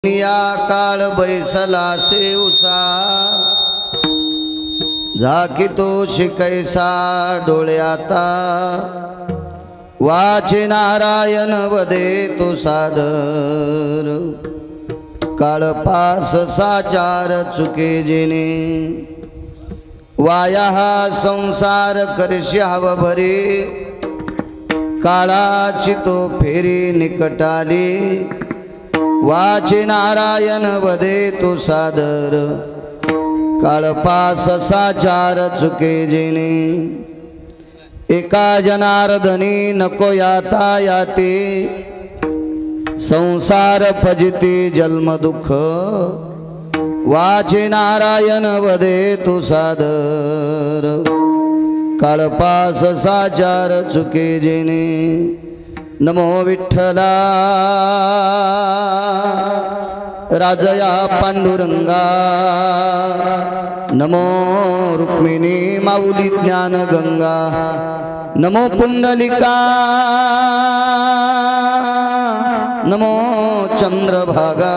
या काळ बैसलासे उसा झाकीतो शिकैसा डोळ्याता वाचे नारायण वदे तो सादर काळपास साचार चुके जिने वाया हा संसार करश्याव भरे काळाची तो फेरी निकटाली वाचे नारायण वदे तो सादर काळपास साचार चुके जिने एका जनार्दनी नको याता याते संसार फजिती जन्म दुःख वाचे नारायण वदे तो सादर काळपास साचार चुके जिने नमो विठ्ठला राजया पांडुरंगा नमो रुक्मिणी माऊली ज्ञान गंगा नमो पुंडलिका नमो चंद्रभागा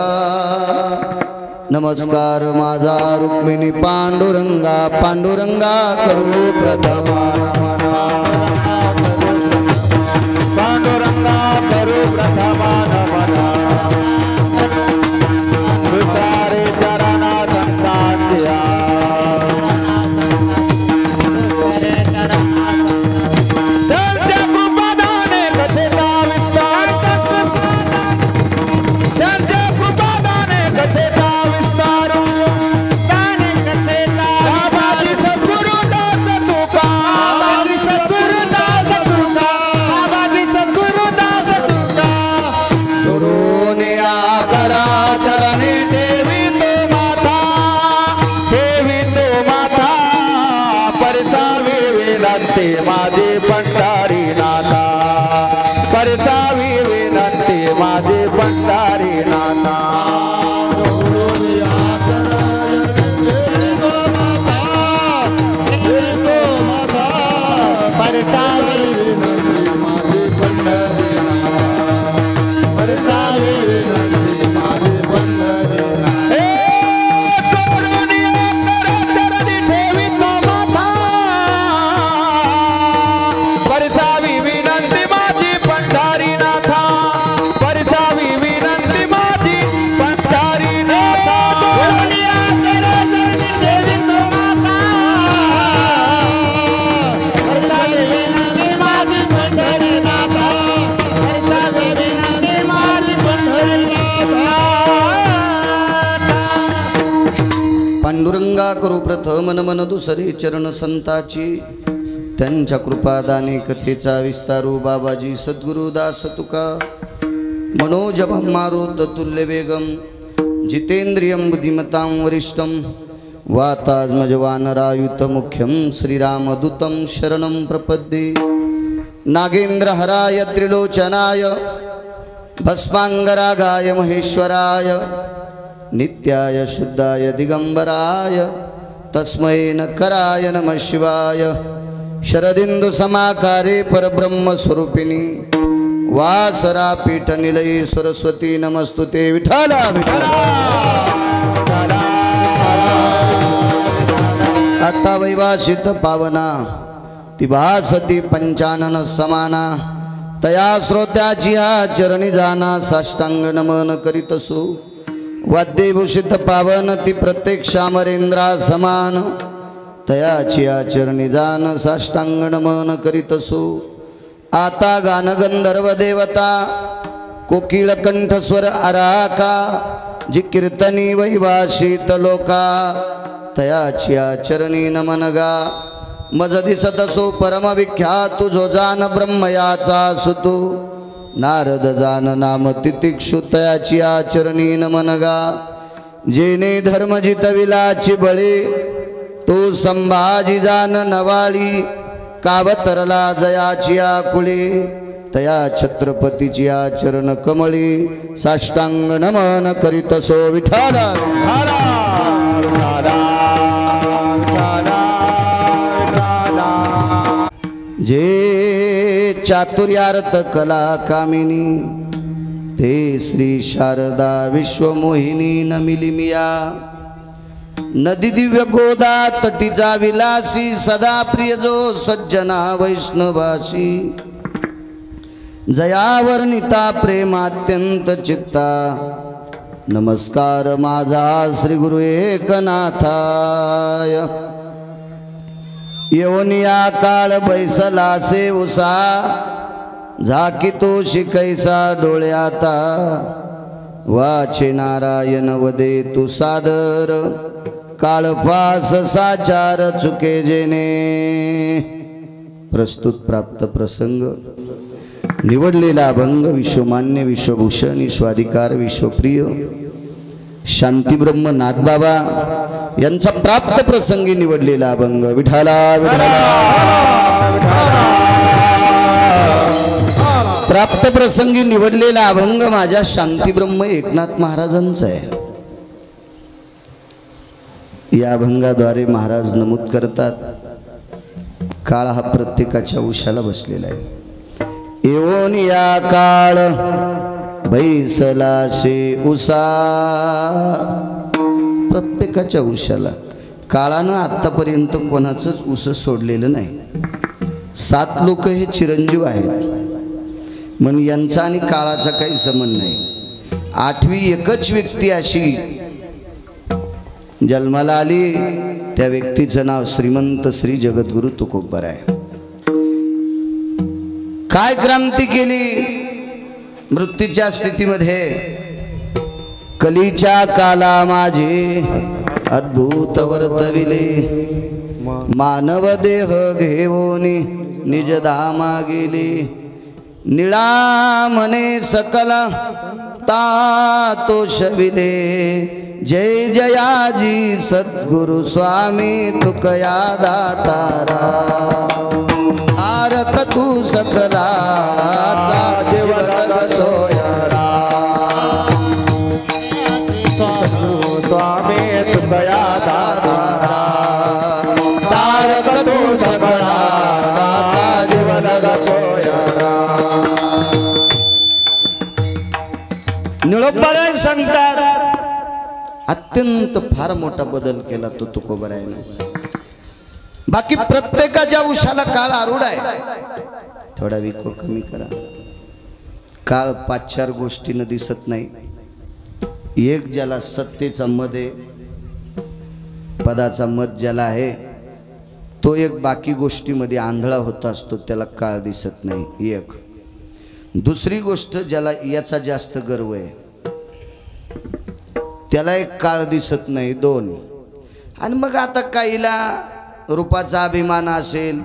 नमस्कार माझा रुक्मिणी पांडुरंगा पांडुरंगा करू प्रथम पांडुरंगा करू प्रथम विचारे चरणा संतांच्या त्यांच्या कृपादाने कथेचा विस्तार त्यांच्या कृपादाने कथेचा विस्तार बाबाजी सद्गुरुदास तुका बाबाजी सद्गुरुदास तुका बाबाजी सद्गुरुदास तुका सोडून या करा चरणे देवी तो माता परसावी विनंती माझे पंढारी नाथा परसावी विनंती माझे पंढारी नाथा पांडुरंगा करू प्रथम नमन दुसरे चरण संताची त्यांच्या कृपादाने कथेचा विस्तारू बाबाजी सद्गुरुदास तुका मनोजभं मारुत तुल्य वेगम जितेंद्रियं बुद्धिमतां वरिष्ठं वातात्मजवानरायुत मुख्यं श्रीरामदूतं शरणं प्रपद्ये नागेन्द्रहराय त्रिलोचनाय भस्मांगरागाय महेश्वराय नित्याय शुद्धाय दिगंबराय तस्मै नकराय नमः शिवाय शरदिंदु समाकारे परब्रह्म स्वरूपिणी वासरा पीठ निलये सरस्वती नमस्तुते विठ्ठला विठ्ठला आता वैवासित पावना तिभासती पंचानन समाना तया श्रोत्याची चरणी जाना साष्टांग नमन करीतसु वाद्यभूषित पावन ती प्रत्येक श्यामरेंद्रा समान तयाची आचरणी जान साष्टांग नमन करीतसु आता गान गंधर्व देवता कोकिळ कंठस्वर आराका जी कीर्तनी वैवासित लोका तयाची आचरणी नमन गा मज दिसतसो परम विख्यात जो जान ब्रह्मयाचा सुतू नारद जान नाम तितिक्षु तयाची आचरणी नमनगा जेने धर्म जितविलाची बळे तो संभाजी जान नवाळी कावतरला जयाची आकुळे तया छत्रपतीची आचरण कमळी साष्टांग नमन करीतसो विठ्ठला जे चातुर्यार्थ कला कामिनी ते श्री शारदा विश्वमोहिनी नमिलिमिया नदी दिव्य गोदा तटीचा विलासी सदा प्रिय जो सज्जना वैष्णवासी जयावर्णिता प्रेमात्यंत चित्ता नमस्कार माझा श्री गुरु एकनाथाय येऊनिया काळ बैसला से उसा झाकी तो शिकैसा डोळ्याता वाचे नारायण वदे तू सादर काळपास साचार चुके जेने प्रस्तुत प्राप्त प्रसंग निवडलेला अभंग विश्वमान्य विश्वभूषण विश्वाधिकार विश्वप्रिय शांती ब्रह्म नाथबाबा यांचा प्राप्त प्रसंगी निवडलेला अभंग विठाला प्राप्त प्रसंगी निवडलेला अभंग माझ्या शांती ब्रह्म एकनाथ महाराजांचा आहे। या अभंगाद्वारे महाराज नमूद करतात काळ हा प्रत्येकाच्या उशाला बसलेला आहे। येऊन या काळ बैसला शे उसा प्रत्येकाच्या उशाला काळानं आतापर्यंत कोणाचंच उस सोडलेलं नाही। 7 लोक हे चिरंजीव आहेत म्हणून यांचा आणि काळाचा काही संबंध नाही। 8वी एकच व्यक्ती अशी जन्माला आली त्या व्यक्तीचं नाव श्रीमंत श्री जगद्गुरु तुकोबर आहे। काय क्रांती केली मृत्यूच्या स्थितीमध्ये कलीच्या काला माझे अद्भुत वर्तविले मानव देह घेऊन निज धामा गेले निळा मने सकल तातो शविले जय जयाजी सद्गुरु स्वामी तुकया दातारा आरक तू सकलाचा जीवलग सोयरा स्वामी तुकया दातारा तारक तू सकलाचा जीवलग सोयरा। निळोबाराय सांगतात अत्यंत फार मोठा बदल केला तो तुकोबरायने। बाकी प्रत्येकाच्या उशाला काळ आरूढ आहे। थोडा विको कमी करा। काळ 5-4 गोष्टीनं दिसत नाही। एक ज्याला सत्तेचा मद आहे पदाचा मद ज्याला आहे तो एक बाकी गोष्टीमध्ये आंधळा होत असतो त्याला काळ दिसत नाही एक। दुसरी गोष्ट ज्याला याचा जास्त गर्व आहे त्याला एक काळ दिसत नाही 2। आणि मग आता काहीला रूपाचा अभिमान असेल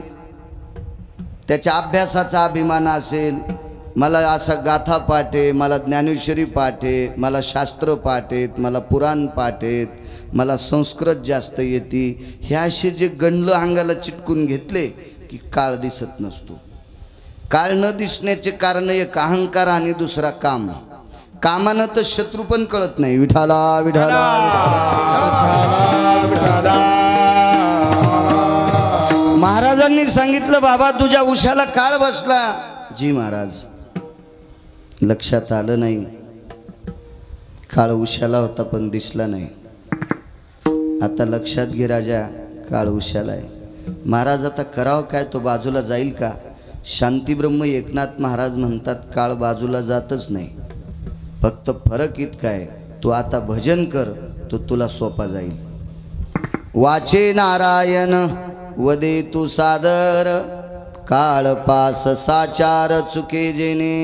त्याच्या अभ्यासाचा अभिमान असेल मला असा गाथा पाठ आहे मला ज्ञानेश्वरी पाठ आहे मला शास्त्र पाठ आहेत मला पुराण पाठ आहेत मला संस्कृत जास्त येते हे असे जे गणलं अंगाला चिटकून घेतले की काळ दिसत नसतो। काळ न दिसण्याचे कारण एक अहंकार आणि दुसरा काम कामानं तर शत्रू पण कळत नाही विठाला विठाला विठाला। महाराजांनी सांगितलं बाबा तुझ्या उशाला काळ बसला जी महाराज लक्षात आलं नाही काळ उशाला होता पण दिसला नाही। आता लक्षात घे राजा काळ उशाला आहे। महाराज आता करावं काय तो बाजूला जाईल का? शांती ब्रह्म एकनाथ महाराज म्हणतात काळ बाजूला जातच नाही फक्त फरक इतका आहे तू आता भजन कर तो तुला सोपा जाईल। वाचे नारायण वदे तू सादर काळ पास साचार चुके जेने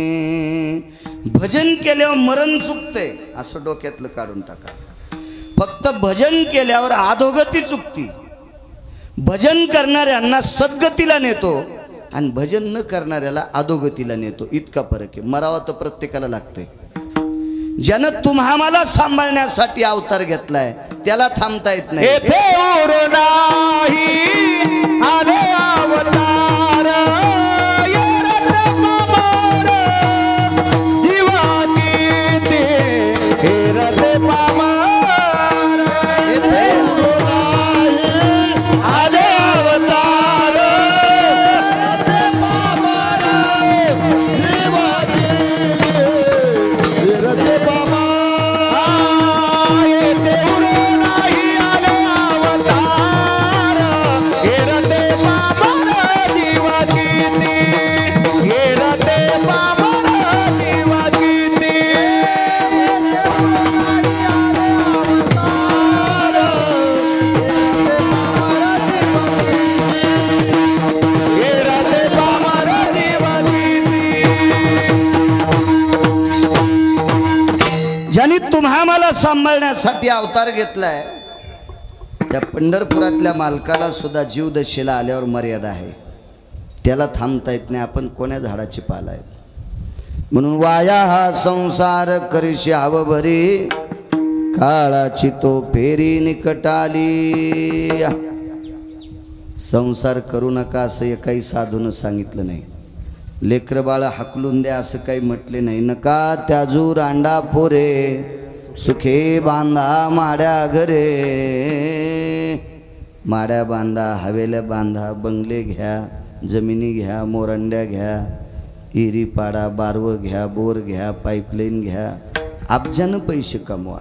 भजन केल्यावर मरण चुकते असं डोक्यातलं काढून टाका। फक्त भजन केल्यावर अधोगती चुकती। भजन करणाऱ्यांना सद्गतीला नेतो आणि भजन न करणाऱ्याला अधोगतीला नेतो इतका फरक आहे। मरावा तर प्रत्येकाला लागते। ज्यानं तुम्हाला सांभाळण्यासाठी अवतार घेतलाय त्याला थांबता येत नाही। विठोबाला सांभाळण्यासाठी अवतार घेतलाय, त्या पंढरपुरातल्या मालकाला सुद्धा जीवदशेला आल्यावर मर्यादा आहे, त्याला थांबता येत नाही. आपण कोण्या झाडाची पाला आहेत. म्हणून वाया हा संसार करीशी हव भरी, काळाची तो फेरी निकटाली. संसार करू नका असं एकाही साधून सांगितलं नाही. लेकर बाळ हाकलून द्या असं काही म्हटले नाही. नका त्याजूर अंडा पोरे, सुखे बांधा माड्या घरे. माड्या बांधा, हवेल्या बांधा, बंगले घ्या, जमिनी घ्या, मोरंड्या घ्या, इरी पाडा, बारवं घ्या, बोर घ्या, पाईपलाईन घ्या, अब्जानं पैसे कमवा.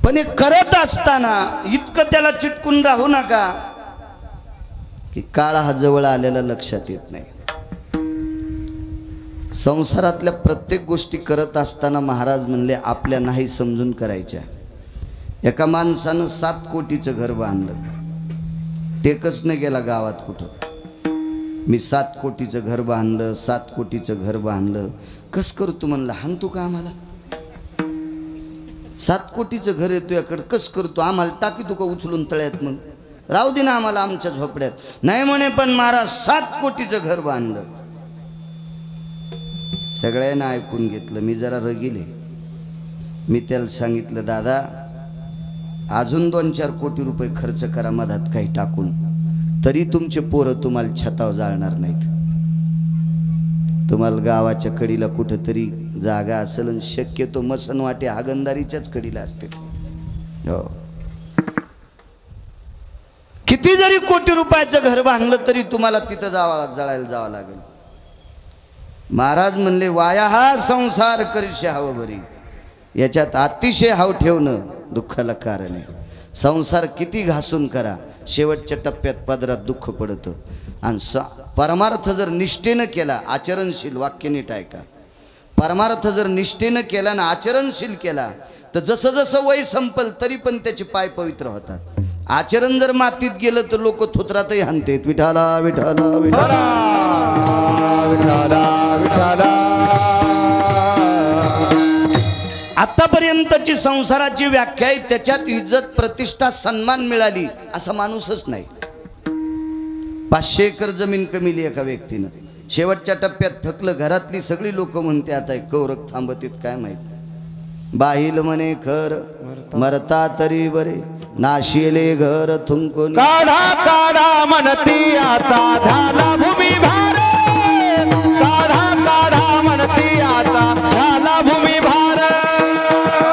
पण हे करत असताना इतकं त्याला चिटकून राहू नका की काळ हा जवळ आलेला लक्षात येत नाही. संसारातल्या प्रत्येक गोष्टी करत असताना महाराज म्हणले आपल्या नाही समजून करायच्या. एका माणसानं 7 कोटीचं घर बांधलं, टेकच न गेला गावात कुठं. मी 7 कोटीचं घर बांधलं, 7 कोटीचं घर बांधलं. कस करतो म्हणलं, हान तू का आम्हाला? 7 कोटीचं घर आहे तुझ्याकडं, कस करतो? आम्हाला टाकी तू का उचलून तळ्यात? मग राहू दे ना आम्हाला आमच्या झोपड्यात. नाही म्हणे, पण महाराज 7 कोटीचं घर बांधलं. सगळ्यांना ऐकून घेतलं. मी जरा रगिले. मी त्याला सांगितलं, दादा अजून 2-4 कोटी रुपये खर्च करा मधात काही टाकून, तरी तुमचे पोरं तुम्हाला छताव जाळणार नाहीत. तुम्हाला गावाच्या कडीला कुठंतरी जागा असेल, आणि शक्यतो मसनवाटे हागंदारीच्याच कडीला असते. हो, किती जरी कोटी रुपयाचं घर बांधलं तरी तुम्हाला तिथं जळायला जावं लागेल. महाराज म्हणले वाया हा संसार करीशी हवं भरी. याच्यात अतिशय हाव ठेवणं दुःखाला कारण आहे. संसार किती घासून करा, शेवटच्या टप्प्यात पदरात दुःख पडतं. आणि परमार्थ जर निष्ठेनं केला, आचरणशील, वाक्य नीट ऐका, परमार्थ जर निष्ठेनं केला ना आचरणशील केला तर जसं जसं वय संपल तरी पण त्याचे पाय पवित्र होतात. आचरण जर मातीत गेलं तर लोक थुत्रातही हाणतात, विठाला विठाला विठाला विठाला विठाला. आतापर्यंतची संसाराची व्याख्या आहे, त्याच्यात इज्जत, प्रतिष्ठा, सन्मान मिळाली असा माणूसच नाही. 500 एकर जमीन कमीली एका व्यक्तीनं, शेवटच्या टप्प्यात थकलं. घरातली सगळी लोक म्हणते आता कौरक थांबतीत काय माहित. बाहिल म्हणे खर मरता तरी बरे, नाशिले घर थुंकून. काढा काढा म्हणती आता झाला भूमी भार, काढा काढा म्हणती आता झाला भूमी भार,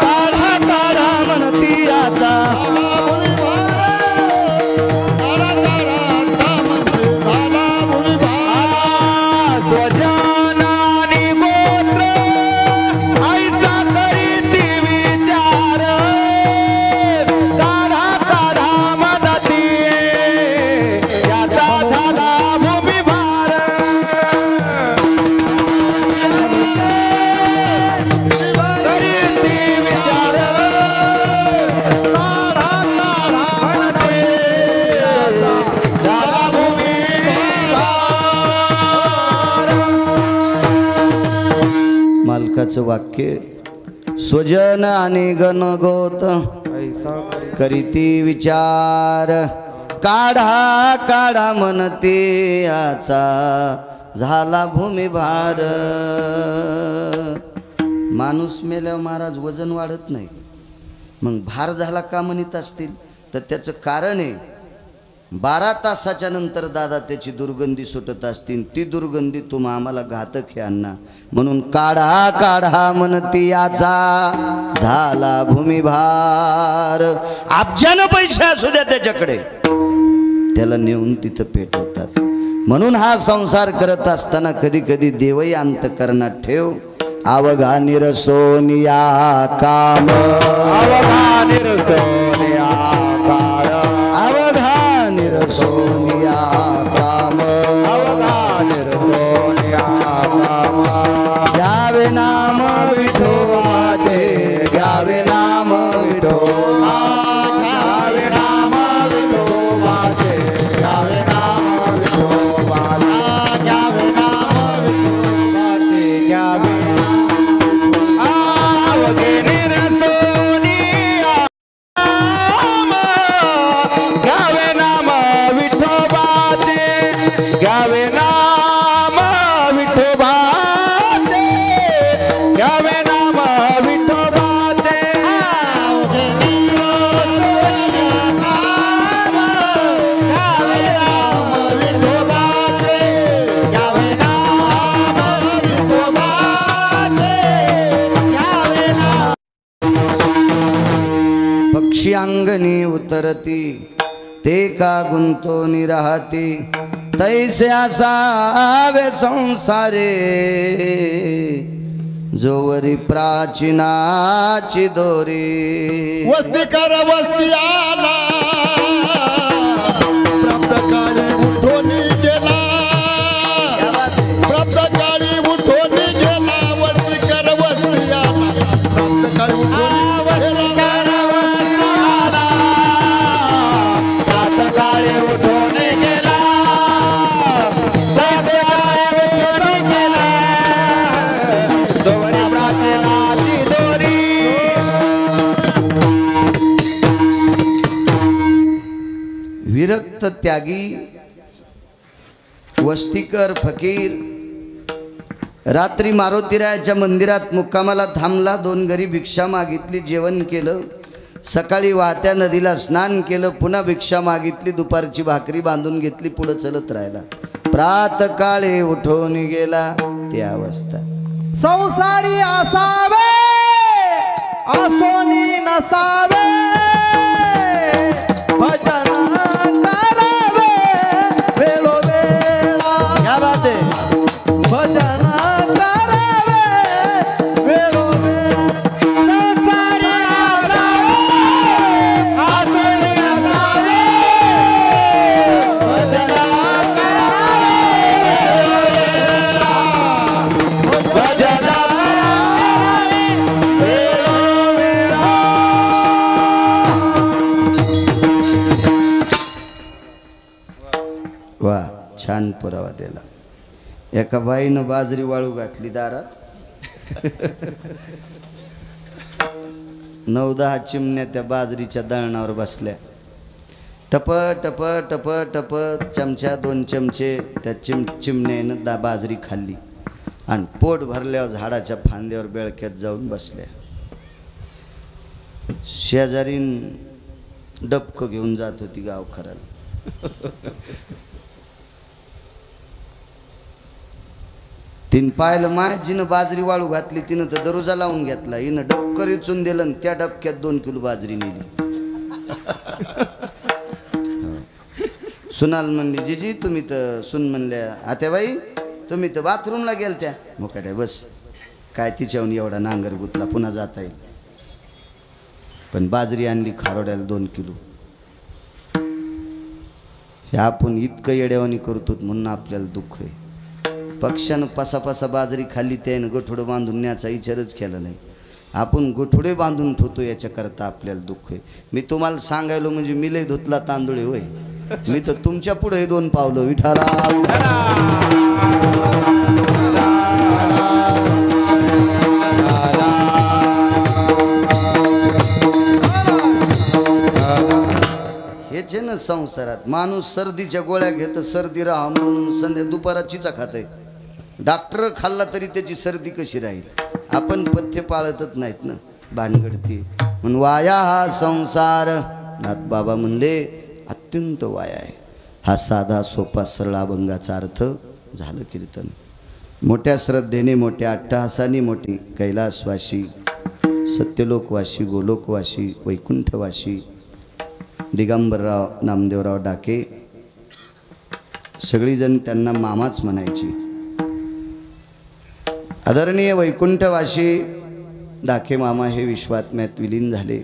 काढा काढा म्हणती आता. स्वजनानी गोत्र ऐसा करीती विचार, काढा काढा म्हणती याचा झाला भूमी भार. करीती विचार, काढा काढा म्हणती याचा झाला भूमी भार. मालकाचं वाक्य, स्वजन आणि गणगोत करीती विचार, काढा काढा म्हणते याचा झाला भूमिभार. माणूस मेल्यावर महाराज वजन वाढत नाही. मग भार झाला का म्हणत असतील तर त्याचं कारण आहे, 12 तासाच्या नंतर दादा त्याची दुर्गंधी सुटत असतील. ती दुर्गंधी तुम्हा आम्हाला घातक आहे अण्णा. म्हणून काढा काढा म्हणती याचा झाला भूमिभार. अब्जानं पैसे असू द्या त्याच्याकडे, त्याला नेऊन तिथं पेटवतात. म्हणून हा संसार करत असताना कधी कधी देवही अंतकरणात ठेव. अवघा निरसोनिया काम, अवघा निरसोनिया काळ, अवघा निरसोनिया काम, अवघा निरसोनिया काम. घ्यावे नाम विठो माझे, घ्यावे नाम विठो, घ्यावे नाम विठो माझे, घ्यावे नाम विठो माझे, घ्यावे नाम विठो माझे, घ्यावे. अवघे पक्षी अंगणी उतरती ते का गुंतोनी राहती तैसे असावे संसारे जोवरी प्राचीनाची दोरी वस्ती कर वस्ती आला प्राप्त काळी उठून गेला प्राप्त काळी उठून गेला वस्ती कर वस्ती आला प्राप्त काळी उठून विरक्त त्यागी वस्तीकर फकीर रात्री मारुतीरायाच्या मंदिरात मुक्कामाला थांबला. 2 घरी भिक्षा मागितली, जेवण केलं. सकाळी वाहत्या नदीला स्नान केलं, पुन्हा भिक्षा मागितली, दुपारची भाकरी बांधून घेतली, पुढे चलत राहिला. प्रातकाळी उठून गेला. ती अवस्था संसारी असावे आसोनी नसावे भजन करावे वेळोवेळा. क्या बात है. भजन करावे वेळोवेळा. संसारी असावे आसोनी नसावे भजन करावे वेळोवेळा. भजन करावे वेळोवेळा. वा, छान पुरावा दिला. एका बाईनं बाजरी वाळू घातली दारात. 9-10 चिमण्या त्या बाजरीच्या दळणावर बसल्या. टप टप टप टप चमचा 2 चमचे त्या चिमण्यानं बाजरी खाल्ली आणि पोट भरल्यावर झाडाच्या फांद्यावर बेळक्यात जाऊन बसल्या. शेजारीन डबकं घेऊन जात होती गावखराला. तिनं पाहिलं माझीनं बाजरी वाळू घातली, तिनं तर दरोजा लावून घेतला. हिनं डबकर इचून दिलं आणि त्या डबक्यात 2 किलो बाजरी नेली. सुनाल म्हणली, जीजी तुम्ही तर सुन म्हणल्या, आत्याबाई तुम्ही तर बाथरूमला गेलत्या. मोकाट्या बस, काय तिच्याहून एवढा नांगर गुतला, पुन्हा जाता येईल. पण बाजरी आणली खारोड्याला 2 किलो. हे आपण इतकं येड्यावानी करतो म्हणून आपल्याला दुःख आहे. पक्ष्यानं पासा बाजरी खाल्ली, त्यानं गोठोडं बांधून न्यायचा विचारच केला नाही. आपण गोठोडे बांधून ठेवतो, याच्याकरता आपल्याला दुःख आहे. मी तुम्हाला सांगायलो म्हणजे मी लय धुतला तांदूळ होय. मी तर तुमच्या पुढे 2 पावलं. विठाला हेच आहे ना संसारात. माणूस सर्दीच्या गोळ्या घेतं, सर्दी राहा म्हणून संध्या दुपाराचीचा खाते. डॉक्टर खाल्ला तरी त्याची सर्दी कशी राहील. आपण पथ्य पाळतच नाहीत ना, भानगडती. म्हणून वाया हा संसार. नाथबाबा म्हणले अत्यंत वाया आहे. हा साधा सोपा सरळ अभंगाचा अर्थ झालं कीर्तन. मोठ्या श्रद्धेने, मोठ्या अट्टहासाने, मोठी कैलासवासी, सत्यलोकवासी, गोलोकवासी, वैकुंठवासी दिगंबरराव नामदेवराव डाके, सगळीजण त्यांना मामाच म्हणायची. आदरणीय वैकुंठवासी डाके मामा हे विश्वात्म्यात विलीन झाले.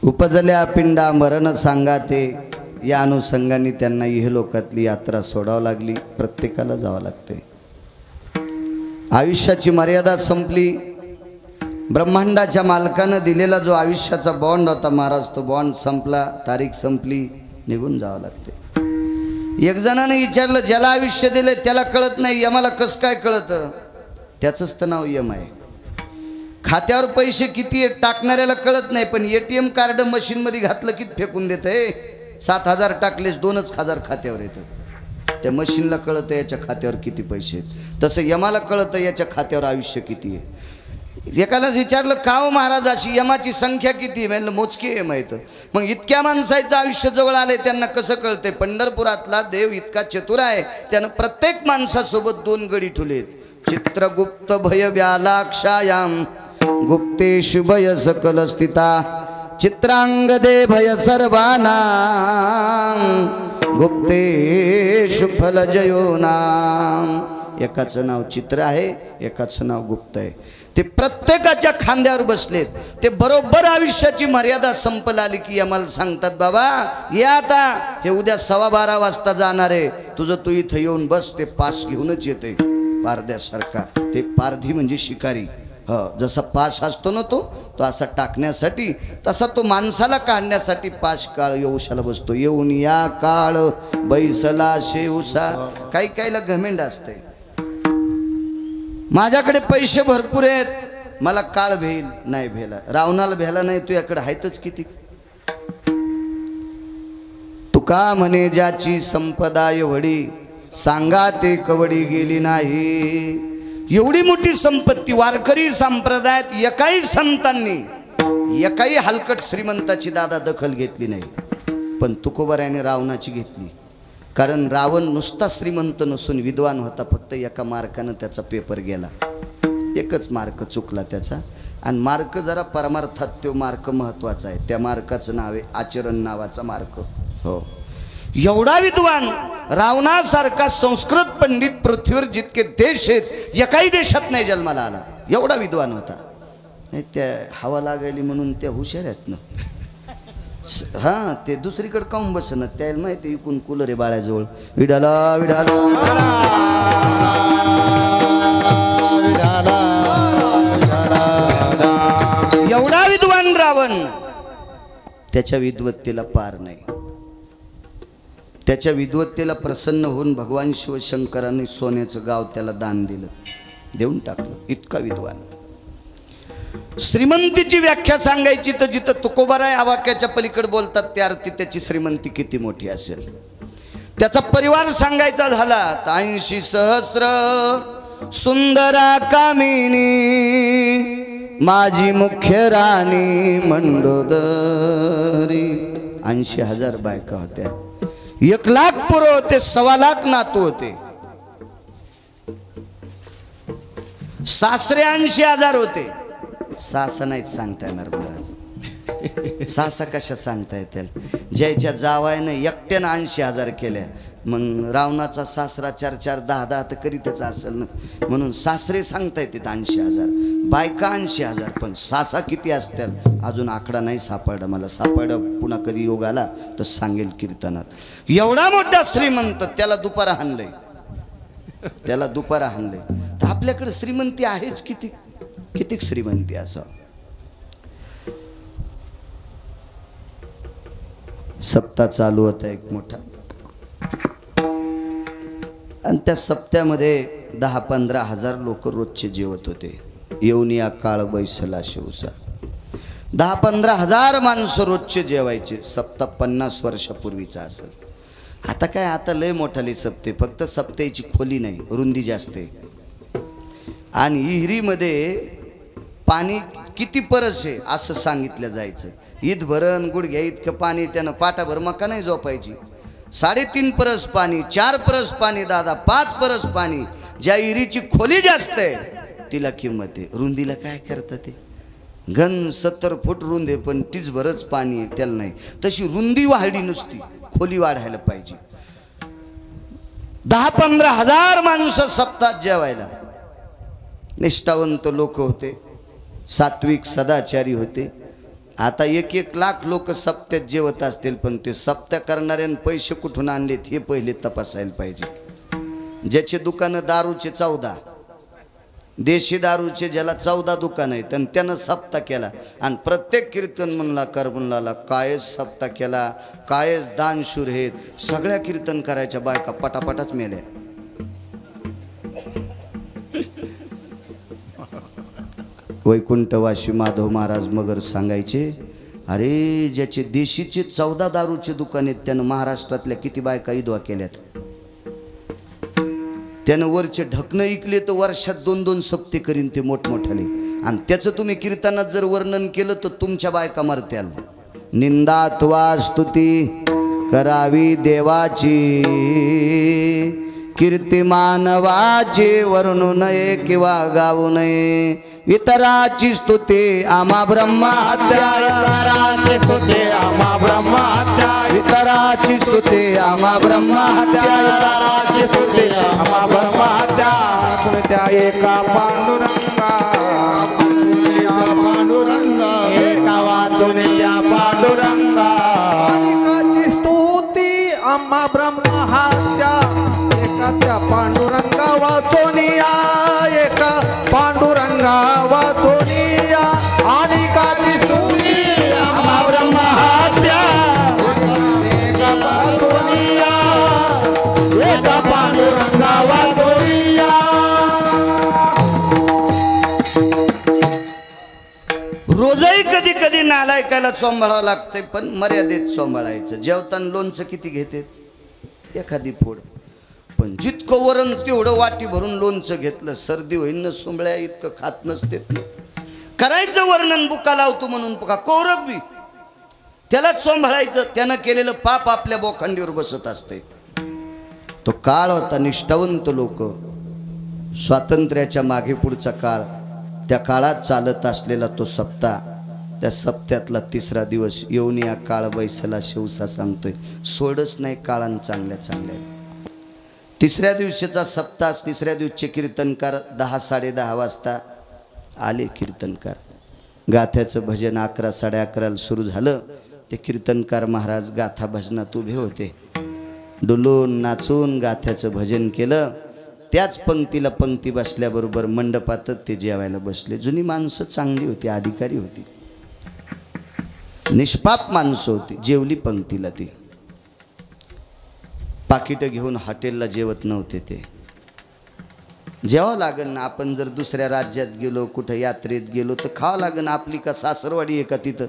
उपजल्या पिंडा मरण सांगाते, या अनुषंगाने त्यांना इहलोकातली यात्रा सोडावं लागली. प्रत्येकाला जावं लागते. आयुष्याची मर्यादा संपली. ब्रह्मांडाच्या मालकानं दिलेला जो आयुष्याचा बॉन्ड होता महाराज, तो बॉन्ड संपला, तारीख संपली, निघून जावं लागते. एक जणाने विचारलं, ज्याला आयुष्य दिले त्याला कळत नाही, यमाला कसं काय कळतं? त्याचंच तर नाव यम आहे. खात्यावर पैसे किती आहेत टाकणाऱ्याला कळत नाही, पण ATM कार्ड मशीनमध्ये घातलं की फेकून देतं. 7,000 टाकलेस 2,000 खात्यावर येतं. त्या मशीनला कळतं याच्या खात्यावर किती पैसे आहेत. तसं यमाला कळतं याच्या खात्यावर आयुष्य किती आहे. एकालाच विचारलं, का हो महाराज अशी यमाची संख्या किती? म्हणलं मोजके यम आहेत. मग इतक्या माणसाचं आयुष्य जवळ आले त्यांना कसं कळते? पंढरपुरातला देव इतका चतुर आहे, त्यानं प्रत्येक माणसासोबत 2 गडी ठेवलेत. चित्रगुप्त भय व्यालाक्षायाम गुप्तेषु भय सकल स्थिता चित्रांगदे भय सर्वानां गुप्तेषु फल जयो नाम. एकाचं नाव चित्र आहे, एकाचं नाव गुप्त आहे. ते प्रत्येकाच्या खांद्यावर बसलेत. ते बरोबर आयुष्याची मर्यादा संपला आली की आम्हाला सांगतात, बाबा या आता, हे उद्या 12:15 वाजता जाणार आहे, तुझं तू इथं येऊन बस. ते पास घेऊनच येते पारद्यासारखा. ते पारधी म्हणजे शिकारी. जसा पास असतो ना तो असा टाकण्यासाठी, तसा तो माणसाला काढण्यासाठी पास काळ येऊशाला बसतो. येऊन या काळ बैसला शेवसा. काही काहीला घमेंड असते, माझ्याकडे पैसे भरपूर आहेत, मला काळ भेल नाही भेला. रावणाला भेला नाही, तू याकडे आहेतच किती. तुका म्हणे ज्याची संपदा एवढी, सांगा ते कवडी गेली नाही. एवढी मोठी संपत्ती वारकरी संप्रदायात एकाही संतांनी, एकाही हलकट श्रीमंताची दादा दखल घेतली नाही. पण तुकोबारायाने रावणाची घेतली. कारण रावण नुसता श्रीमंत नसून विद्वान होता. फक्त एका मार्कानं त्याचा पेपर गेला, एकच मार्क चुकला त्याचा. आणि मार्क जरा परमार्थात तो मार्क महत्त्वाचा आहे. त्या मार्काचं नाव आहे आचरण नावाचा मार्क. हो, एवढा विद्वान रावणासारखा संस्कृत पंडित पृथ्वीवर जितके देश आहेत एकाही देशात नाही जन्माला आला. एवढा विद्वान होता. नाही त्या हवा लागायली म्हणून त्या हुशार आहेत ना. हां, ते दुसरीकडे काऊन बसणं, त्याला माहिती इकून कूलर आहे बाळ्याजवळ. विडाला विडाला एवढा विद्वान रावण, त्याच्या विद्वत्तेला पार नाही. त्याच्या विद्वत्तेला प्रसन्न होऊन भगवान शिवशंकरांनी सोन्याचं गाव त्याला दान दिलं, देऊन टाकलं. इतका विद्वान. श्रीमंतीची व्याख्या सांगायची तर जिथं तुकोबाराय आवाक्याच्या पलीकडे बोलतात त्या अर्थी त्याची श्रीमंती किती मोठी असेल. त्याचा परिवार सांगायचा झाला तर 80 सहस्र सुंदरा कामिनी, माझी मुख्य राणी मंडोदरी. 80,000 बायका होत्या, 1,00,000 पुरं होते, 1,25,000 नातू होते. सासरे 80,000 होते. सासा नाहीच सांगता येणार महाराज. सासा कशा सांगता येतील. ज्याच्या जावायनं एकट्यानं 80,000 केल्या. मग रावणाचा सासरा 4-4, 10-10 तर करीतच असेल ना. म्हणून सासरे सांगता येतात 80,000, बायका 80,000. पण सासा किती असतील अजून आकडा नाही सापडला मला. सापडलं पुन्हा कधी योग आला तर सांगेल कीर्तनात. एवढा मोठा श्रीमंत, त्याला दुपारा हाणलंय, त्याला दुपारा हाणलंय. तर आपल्याकडे श्रीमंती आहेच किती, किती श्रीमंती. असं सप्ताह चालू होता एक मोठा, आणि त्या सप्त्यामध्ये 10-15 लोक रोजचे जेवत होते. येऊन या काळ बैसला शिवसा. 10-15 माणसं रोजचे जेवायचे. सप्ताह 50 वर्षापूर्वीचा असेल. आता काय, आता लय मोठाले सप्ते. फक्त सप्त्याची खोली नाही, रुंदी जास्त आहे. आणि विहिरीमध्ये पाणी किती परस आहे असं सांगितलं जायचं. ईद भरण गुडघ्या इतकं पाणी, त्यानं पाटाभर मका नाही झोपायची. 3.5 परस पाणी, 4 परस पाणी, दादा 5 परस पाणी. ज्या विहिरीची खोली जास्त आहे तिला किंमत आहे. रुंदीला काय करतात ते, घन 70 फूट रुंद आहे पण तीच भरच पाणी आहे, त्याला नाही. तशी रुंदी वाढली नुसती, खोली वाढायला पाहिजे. 10-15 माणसं सप्ताहात जेवायला. निष्ठावंत लोक होते, सात्विक सदाचारी होते. आता 1-1 लाख लोक सप्त्यात जेवत असतील, पण ते सप्त्या करणाऱ्यानं पैसे कुठून आणलेत हे पहिले तपासायला पाहिजे. ज्याचे दुकानं दारूचे 14, देशी दारूचे ज्याला 14 दुकान आहेत, आणि त्यानं सप्ताह केला. आणि प्रत्येक कीर्तन म्हणला करबुनला कायच सप्ताह केला, कायच दानशूर आहेत. सगळ्या कीर्तन करायच्या बायका पटापटाच मेल्या. वैकुंठवासी माधव महाराज मगर सांगायचे, अरे ज्याचे देशीचे 14 दारूचे दुकान आहेत त्यानं महाराष्ट्रातल्या किती बायका विधवा केल्यात. त्यानं वरचे ढकणं इकले तर वर्षात 2-2 सप्ते करीन ते मोठमोठाले. आणि त्याचं तुम्ही कीर्तनात जर वर्णन केलं तर तुमच्या बायका मरत्याल. निंदात्वा स्तुती करावी देवाची, कीर्ती मानवाची वर्णू नये किंवा गाऊ नये. इतराची स्तुती आम्हा ब्रह्महत्या इतराची स्तुती आम्हा ब्रह्महत्या इतराची स्तुती आम्हा ब्रह्महत्या इतराची स्तुती आम्हा ब्रह्महत्या त्या एका पांडुरंगा पांडुरंगा एका वाचून त्या पांडुरंगा एकाची स्तुती आम्हा ब्रह्महत्या एका त्या पांडुरंगा वाचोनिया एका पांडुरंगा वाचोनिया आणि काची स्तुती आम्हा ब्रह्महत्या एका पांडुरंगा एका पांडुरंगा वाचोनिया. रोजही कधी कधी नालायकाला चोंबाळावं लागतंय, पण मर्यादेत चोंबाळायचं. जेवताना लोणचं किती घेते? एखादी फोड. पण जितकं वरण तेवढं वाटी भरून लोणचं घेतलं, सर्दी होईन न सुंबळ्या इतकं खात नसते. करायचं वर्णन बुका लावतो म्हणून बुका कौरव बी त्याला चोंबाळायचं. त्यानं केलेलं पाप आपल्या बोखंडीवर बसत असते. तो काळ होता निष्ठावंत लोक, स्वातंत्र्याच्या मागे पुढचा काळ, त्या काळात चालत असलेला तो सप्ताह, त्या सप्त्यातला तिसरा दिवस येऊन या काळ बैसला शिवसा सांगतोय. सोडच नाही काळान चांगल्या चांगल्या. तिसऱ्या दिवशीचा सप्ताह, तिसऱ्या दिवशीचे कीर्तनकार 10-10:30 वाजता आले. कीर्तनकार गाथ्याचं भजन 11-11:30 सुरू झालं. ते कीर्तनकार महाराज गाथा भजनात उभे होते. डुलून नाचून गाथ्याचं भजन केलं. त्याच पंक्तीला पंक्ती बसल्याबरोबर मंडपातच ते जेवायला बसले. जुनी माणसं चांगली होती, अधिकारी होती, निष्पाप माणसं होती. जेवली पंक्तीला. ती पाकिटं घेऊन हॉटेलला जेवत नव्हते. ते जेवावं लागन ना. आपण जर दुसऱ्या राज्यात गेलो, कुठं यात्रेत गेलो तर खावं लागन. आपली का सासरवाडी आहे का तिथं?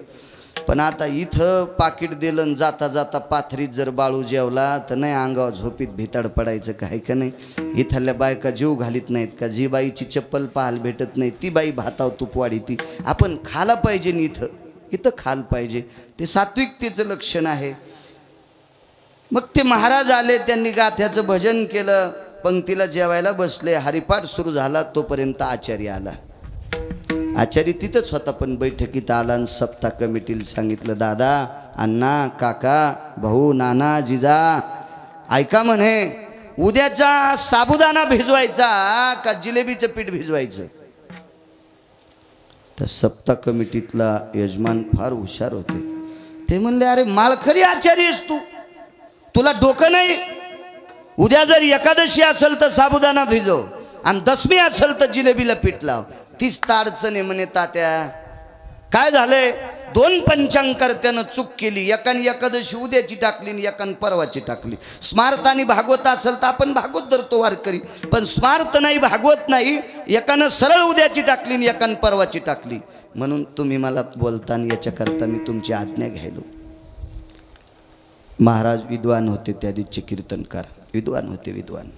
पण आता इथं पाकिट दिलं, जाता जाता पाथरीत जर बाळू जेवला तर नाही अंगावर झोपीत भिताड पडायचं काय का नाही. इथल्या बायका जीव घालीत नाहीत का? जी बाईची चप्पल पाहायला भेटत नाही ती बाई भाताव तुपवाडी. ती आपण खाला पाहिजे नि इथं खाल पाहिजे. ते सात्विकतेचं लक्षण आहे. मग ते महाराज आले, त्यांनी गाथ्याचं भजन केलं, पंक्तीला जेवायला बसले. हरिपाठ सुरू झाला तोपर्यंत आचार्य आला. आचार्य तिथंच होता, पण बैठकीत आला आणि सप्ताह कमिटीला सांगितलं, दादा, अण्णा, काका, भाऊ, नाना, जिजा, ऐका म्हणे, उद्याचा साबुदाणा भिजवायचा का जिलेबीचं पीठ भिजवायचं? तर सप्ताह कमिटीतला यजमान फार हुशार होते. ते म्हणले, अरे माळखरी आचार्य आहेस तू, तुला डोकं नाही? उद्या जर एकादशी असेल तर साबुदाणा भिजव आणि दशमी असेल तर जिलेबीला पीठ लाव. तीच अडचण आहे म्हणे तात्या. काय झालंय? 2 पंचांगकर्त्यानं चूक केली. एकाने एकादशी उद्याची टाकली आणि एकाने परवाची टाकली. स्मार्त आणि भागवत असेल तर आपण भागवत धरतो वारकरी, पण स्मार्त नाही, भागवत नाही. एकानं सरळ उद्याची टाकली आणि एकाने परवाची टाकली. म्हणून तुम्ही मला बोलताना याच्याकरता मी तुमची आज्ञा घ्यायलो. महाराज विद्वान होते, त्या दिवशीचे कीर्तनकार विद्वान होते, विद्वान.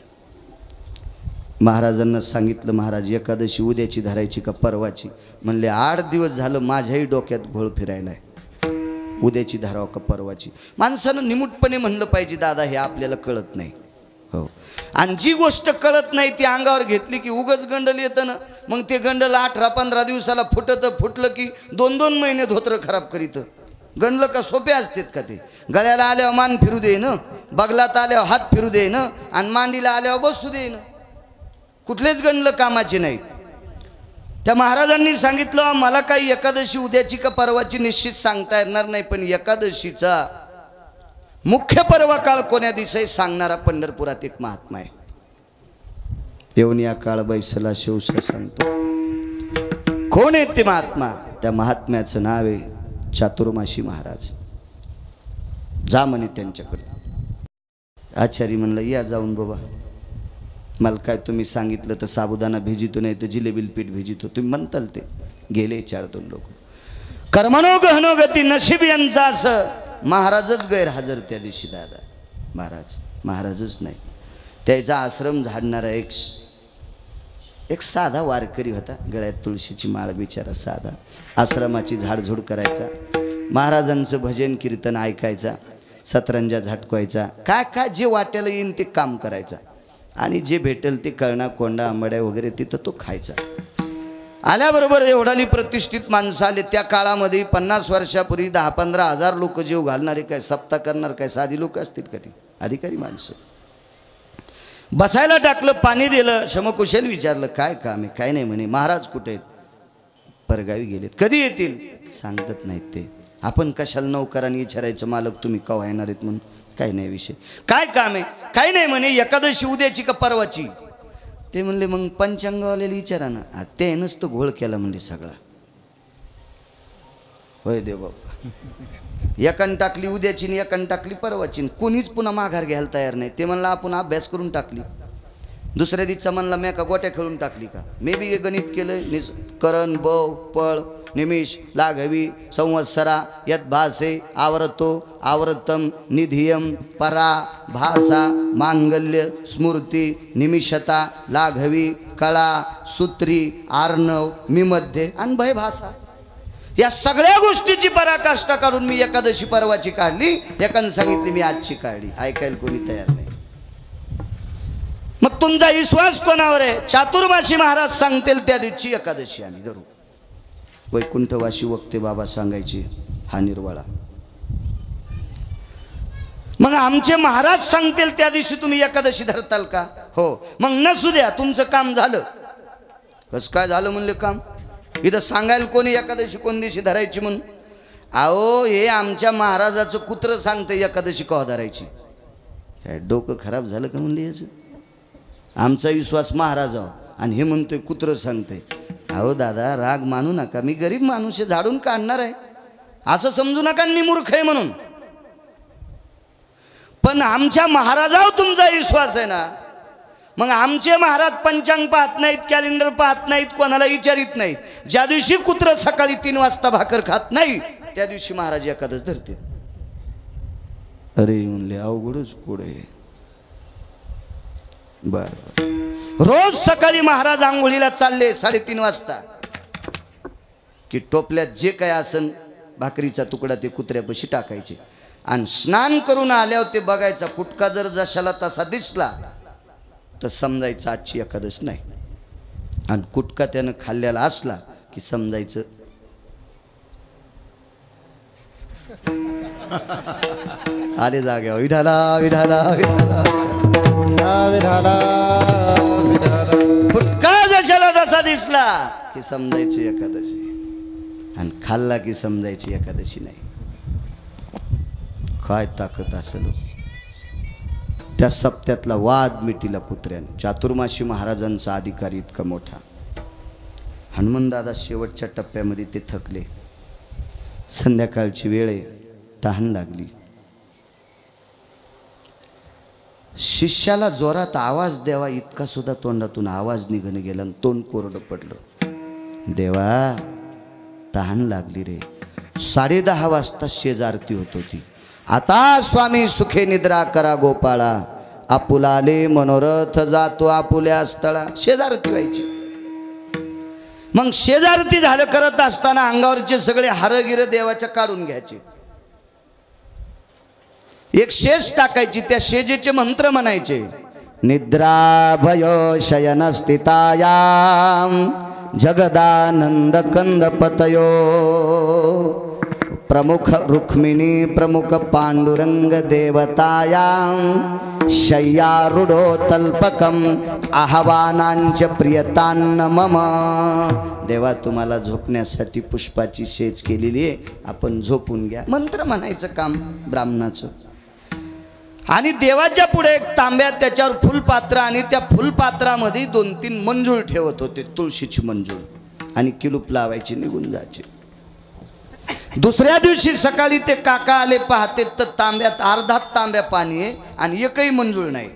महाराजांना सांगितलं, महाराज एकादशी उद्याची धरायची का परवाची? म्हणले 8 दिवस झालं माझ्याही डोक्यात घोळ फिरायलाय, उद्याची धराव का परवाची. माणसानं निमूटपणे म्हणलं पाहिजे, दादा हे आपल्याला कळत नाही. हो, आणि जी गोष्ट कळत नाही ती अंगावर घेतली की उगच गंडल येतं ना. मग ते गंडल 18-15 दिवसाला फुटलं की 2-2 महिने धोत्र खराब करीत. गणलं का सोपे असतात का? ते गळ्याला आल्यावर मान फिरू दे ना, बगलात आल्यावर हात फिरू दे ना, आणि मांडीला आल्यावर बसू दे ना. कुठलेच गणलं कामाचे नाहीत. त्या महाराजांनी सांगितलं, मला काही एकादशी उद्याची का परवाची निश्चित सांगता येणार नाही, पण एकादशीचा मुख्य पर्व काळ कोण्या दिवशी सांगणारा पंढरपुरात एक महात्मा आहे. येऊन या काळ बैसला शिवसा सांगतो. कोण आहे ते महात्मा? त्या महात्म्याचं नाव आहे चातुर्मासी महाराज. जा म्हणे त्यांच्याकडे. आचार्य म्हणलं, या जाऊन बाबा, मला काय तुम्ही सांगितलं तर साबुदाणा भिजितो नाही तर जिलेबील पीठ भिजितो, तुम्ही म्हणताल ते. गेले 4-2 लोक. कर्मणो गहनो गती नशीब यांचा असं. महाराजच गैरहजर त्या दिवशी. दादा महाराजच नाही. त्याचा आश्रम झाडणारा एक साधा वारकरी होता. गळ्यात तुळशीची माळ, बिचारा साधा. आश्रमाची झाडझूड करायचा, महाराजांचं भजन कीर्तन ऐकायचा, सतरंजा झटकवायचा, काय जे वाट्याला येईन ते काम करायचा, आणि जे भेटेल ते कळणा, कोंडा, आंबड्या वगैरे तिथं तो खायचा. आल्याबरोबर एवढाली प्रतिष्ठित माणसं आले. त्या काळामध्ये 50 वर्षापूर्वी 10-15 हजार लोक जीव घालणारे काय सप्ताह करणार काय साधी लोक असतील का ती अधिकारी माणसं. बसायला टाकलं, पाणी दिलं, शमकुशल विचारलं काय काम आहे. काय नाही म्हणे. महाराज कुठे आहेत. परगावी गेलेत. कधी येतील सांगत नाहीत ते. आपण कशाला नौकरांनी विचारायचं मालक तुम्ही केव्हा येणार आहेत म्हणून. काय नाही विषय. काय काम आहे. काय नाही म्हणे. एकादशी उद्याची का परवाची. ते म्हणले मग पंचांगवाल्याला विचारा ना. ते नसतं घोळ केला म्हणजे सगळा. होय देव बाबा. एकान टाकली उद्याची आणि एकान टाकली परवाची. कोणीच पुन्हा माघार घ्यायला तयार नाही. ते म्हणलं आपण अभ्यास करून टाकली. दुसऱ्या दिवसा म्हणला मी का गोट्या खेळून टाकली का. मी बी गणित केलं. करण बव पळ निमिष लाघवी संवत्सरा यत भासे आवर्तो आवर्तम निधियम परा भाषा मांगल्य स्मृती निमिषता लाघवी कळा सूत्री आर्णव मिमध्ये आणि भय भाषा. या सगळ्या गोष्टीची पराकाष्ठा काढून मी एकादशी परवाची काढली. एकानं सांगितली मी आजची काढली. ऐकायला कोणी तयार नाही. मग तुमचा विश्वास कोणावर आहे. चातुर्मासी महाराज सांगतील त्या दिवशी एकादशी आम्ही धरू. वैकुंठवासी वक्ते बाबा सांगायचे हा निर्वाळा. मग आमचे महाराज सांगतील त्या दिवशी तुम्ही एकादशी धरताल का. हो. मग नसू द्या तुमचं काम झालं. कसं काय झालं म्हणले काम. इथं सांगायला कोणी एकादशी कोण दिवशी धरायची म्हणून. अहो हे आमच्या महाराजाचं कुत्र सांगतं एकादशी कवा धरायची. काय डोकं खराब झालं का म्हणले याचं. आमचा विश्वास महाराजावर आणि हे म्हणतोय कुत्र सांगतंय. अहो दादा राग मानू नका. मी गरीब माणूस आहे झाडून काढणार आहे असं समजू नका मी मूर्ख आहे म्हणून. पण आमच्या महाराजावर तुमचा विश्वास आहे ना. मग आमचे महाराज पंचांग पाहत नाहीत कॅलेंडर पाहत नाहीत कोणाला विचारित नाहीत. ज्या दिवशी कुत्र सकाळी 3 वाजता भाकर खात नाही त्या दिवशी महाराज एकादश धरते. अरे म्हणले अवघडच पुढे. बर रोज सकाळी महाराज आंघोळीला चालले 3:30 वाजता की टोपल्यात जे काय असन भाकरीचा तुकडा ते कुत्र्यापाशी टाकायचे आणि स्नान करून आल्यावर ते बघायचा. कुटका जर जशाला तसा दिसला तर समजायचं आजची एकादश नाही. आणि कुटका त्यानं खाल्ल्याला असला की समजायचं आले जाग्यावर विठाला विठाला विठाला कुटका जशाला तसा दिसला की समजायचं एकादशी आणि खाल्ला की समजायची एकादशी नाही. काय ताकद असेल. त्या सप्त्यातला वाद मिटीला कुत्र्याने. चातुर्मासी महाराजांचा अधिकारी इतका मोठा. हनुमंतदादा शेवटच्या टप्प्यामध्ये ते थकले. संध्याकाळची वेळ आहे. तहान लागली. शिष्याला जोरात आवाज द्यावा इतका सुद्धा तोंडातून आवाज निघून गेला आणि तोंड कोरडं पडलं. देवा तहान लागली रे. 10:30 वाजता शेजारती होत होती. आता स्वामी सुखे निद्रा करा गोपाळा आपुलाले मनोरथ जातो आपुल्या स्थळा. शेजारती व्हायची. मग शेजारती झालं करत असताना अंगावरचे सगळे हारगिर देवाच्या काढून घ्यायचे. एक शेज टाकायची. त्या शेजेचे मंत्र म्हणायचे. निद्रा भयो शयन स्थितायाम जगदानंद कंद पतयो प्रमुख रुक्मिणी प्रमुख पांडुरंग देवतायां शय्यारूढो तल्पकम आह्वानांच प्रियतान्न मम. देवा तुम्हाला झोपण्यासाठी पुष्पाची शेज केलेली आहे. आपण झोपून घ्या. मंत्र म्हणायचं काम ब्राह्मणाचं. आणि देवाच्या पुढे एक तांब्या त्याच्यावर फुलपात्र आणि त्या फुलपात्रामध्ये 2-3 मंजूळ ठेवत होते. तुळशीची मंजूळ आणि किलूप लावायची निघून जायचे. दुसऱ्या दिवशी सकाळी ते काका आले पाहते तर तांब्यात अर्धा तांब्या पाणी आहे आणि एकही मंजूळ नाही.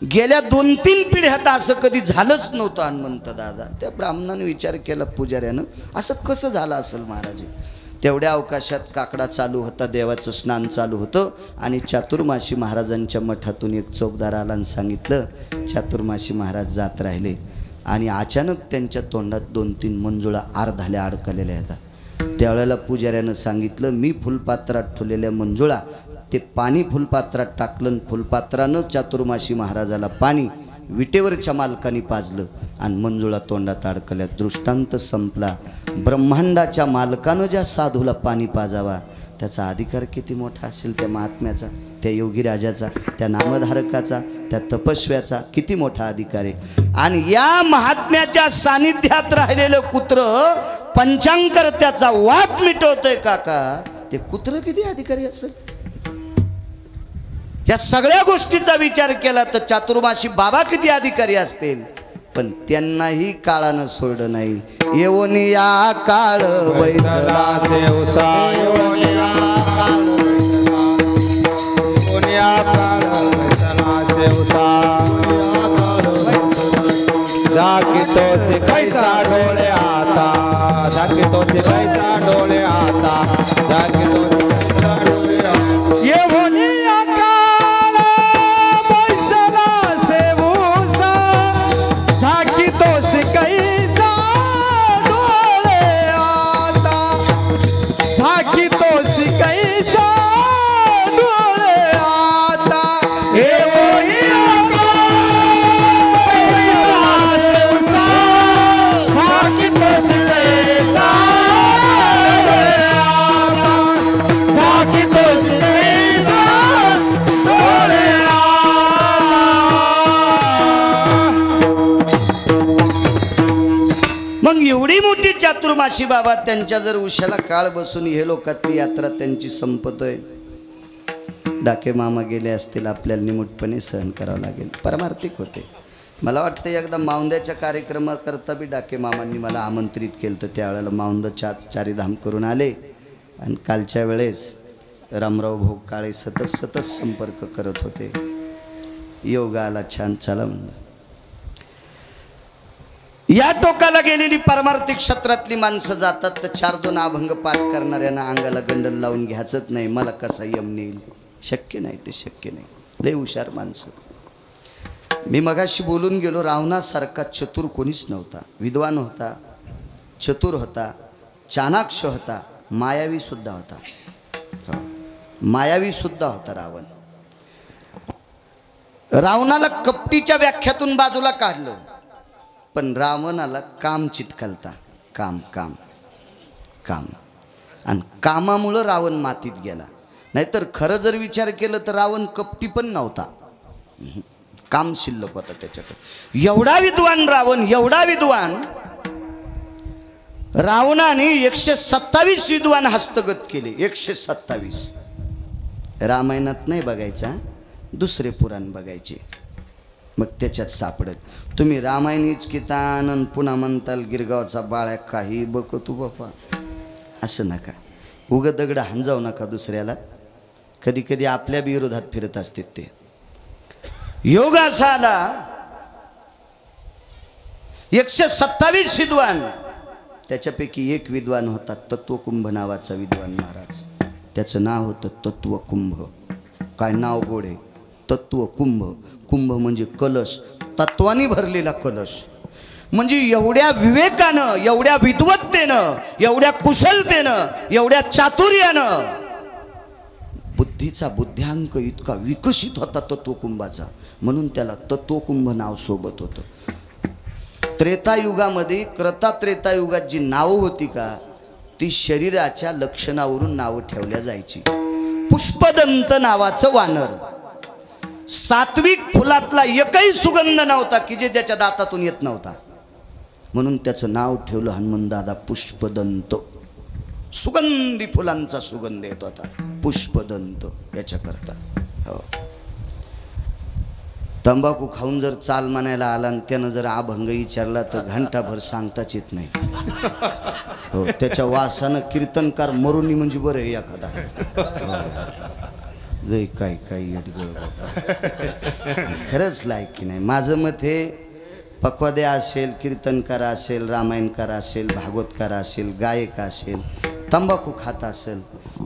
गेल्या 2-3 पिढ्यात असं कधी झालंच नव्हतं. हनुमंत दादा त्या ब्राह्मणाने विचार केला पुजाऱ्यानं असं कसं झालं असेल महाराज. तेवढ्या अवकाशात काकडा चालू होता. देवाचं स्नान चालू होतं आणि चातुर्मासी महाराजांच्या मठातून एक चौकदार आला आणि सांगितलं चातुर्मासी महाराज जात राहिले आणि अचानक त्यांच्या तोंडात 2-3 मंजुळा अर्धाल्या अडकलेल्या होत्या. त्यावेळेला पुजाऱ्यानं सांगितलं मी फुलपात्रात ठेवलेल्या मंजुळा ते पाणी फुलपात्रात टाकलं. फुलपात्रानं चातुर्मासी महाराजाला पाणी विटेवरच्या मालकाने पाजलं आणि मंजुळा तोंडात अडकल्या. दृष्टांत संपला. ब्रह्मांडाच्या मालकानं ज्या साधूला पाणी पाजावा त्याचा अधिकार किती मोठा असेल, त्या महात्म्याचा, त्या योगीराजाचा, त्या नामधारकाचा, त्या तपस्व्याचा किती मोठा अधिकार आहे. आणि या महात्म्याच्या सानिध्यात राहिलेलं कुत्र पंचांकर त्याचा वात मिटवतोय काका, ते कुत्र किती अधिकारी असेल. या सगळ्या गोष्टीचा विचार केला तर चातुर्मासी बाबा किती अधिकारी असतील. पण त्यांनाही काळानं सोडलं नाही. येवनिया काळ बैसला सेवसा योनिया काळ बैसला सेवसा दाखितो से कैसा डोळे आता दाखितो से कैसा डोळे आता दाखितो से कैसा डोळे आता येवनिया काळ बैसला सेवसा झाकीतोस कैसा डोळे आता झाकीतोस कैसा डोळे आता येवनिया मग एवढी मोठी चातुर्मासी बाबा त्यांच्या जर उशाला काळ बसून हे लोकातली यात्रा त्यांची संपतोय. डाके मामा गेले असतील, आपल्याला निमूटपणे सहन करावं लागेल. परमार्थिक होते. मला वाटतं एकदा माऊंद्याच्या कार्यक्रमाकरता बी डाके मामांनी मला आमंत्रित केलं, तर त्यावेळेला माऊंद चारीधाम करून आले. आणि कालच्या वेळेस रामराव भाऊ काळे सतत संपर्क करत होते. योगाला छान चला म्हणलं. या टोकाला गेलेली परमार्थिक क्षेत्रातली माणसं जातात तर 4-2 अभंग पाठ करणाऱ्यांना अंगाला गंडल लावून घ्यायचंच नाही. मला कसा यम नेईल, शक्य नाही, ते शक्य नाही. लय हुशार माणसं. मी मगाशी बोलून गेलो, रावणासारखा चतुर कोणीच नव्हता. विद्वान होता, चतुर होता, चाणाक्ष होता, मायावी सुद्धा होता. मायावी सुद्धा होता रावण. रावणाला कपटीच्या व्याख्यातून बाजूला काढलं, पण रावणाला काम चिटकलता. काम काम काम आणि कामामुळं रावण मातीत गेला. नाहीतर खरं जर विचार केलं तर रावण कपटी पण नव्हता. काम शिल्लक होता त्याच्याकडे. एवढा विद्वान रावण, एवढा विद्वान. रावणाने 127 विद्वान हस्तगत केले. 127. रामायणात नाही बघायचा, दुसरे पुराण बघायचे, मग त्याच्यात सापडेल. तुम्ही रामायणीच कितान पुन्हा म्हणताल गिरगावचा बाळ्या काही बघ तू बापा, असं नका. उग दगड हांजाव नका दुसऱ्याला. कधी कधी आपल्या विरोधात फिरत असते ते. योग असा आला 127 विद्वान. त्याच्यापैकी एक विद्वान होता तत्वकुंभ नावाचा विद्वान महाराज. त्याचं नाव होतं तत्वकुंभ. काय नाव गोड आहे, तत्वकुंभ. कुंभ म्हणजे कलश, तत्वानी भरलेला कलश. म्हणजे एवढ्या विवेकानं, एवढ्या विद्वत्तेनं, एवढ्या कुशलतेनं, एवढ्या चातुर्यानं बुद्धीचा बुद्ध्यांक इतका विकसित होता तत्वकुंभाचा, म्हणून त्याला तत्वकुंभ नाव सोबत होतं. त्रेतायुगामध्ये, त्रेतायुगात जी नावं होती का, ती शरीराच्या लक्षणावरून नावं ठेवल्या जायची. पुष्पदंत नावाचं वानर, सात्विक फुलातला एकही सुगंध नव्हता की जे त्याच्या दातातून येत नव्हता, म्हणून त्याचं नाव ठेवलं हनुमंतदादा पुष्पदंत. सुगंधी फुलांचा सुगंध येत होता, पुष्पदंत याच्याकरता. हो. तंबाखू खाऊन जर चाल म्हणायला आला आणि त्यानं जर अभंग विचारला तर घंटाभर सांगताच येत नाही. हो, त्याच्या वासानं कीर्तनकार मरुनी म्हणजे बरं आहे एखादा. लय काय काय खरंच लायकी नाही. माझं मत हे, पक्वादे असेल, कीर्तनकार असेल, रामायणकार असेल, भागवतकार असेल, गायक असेल, तंबाखू खात असेल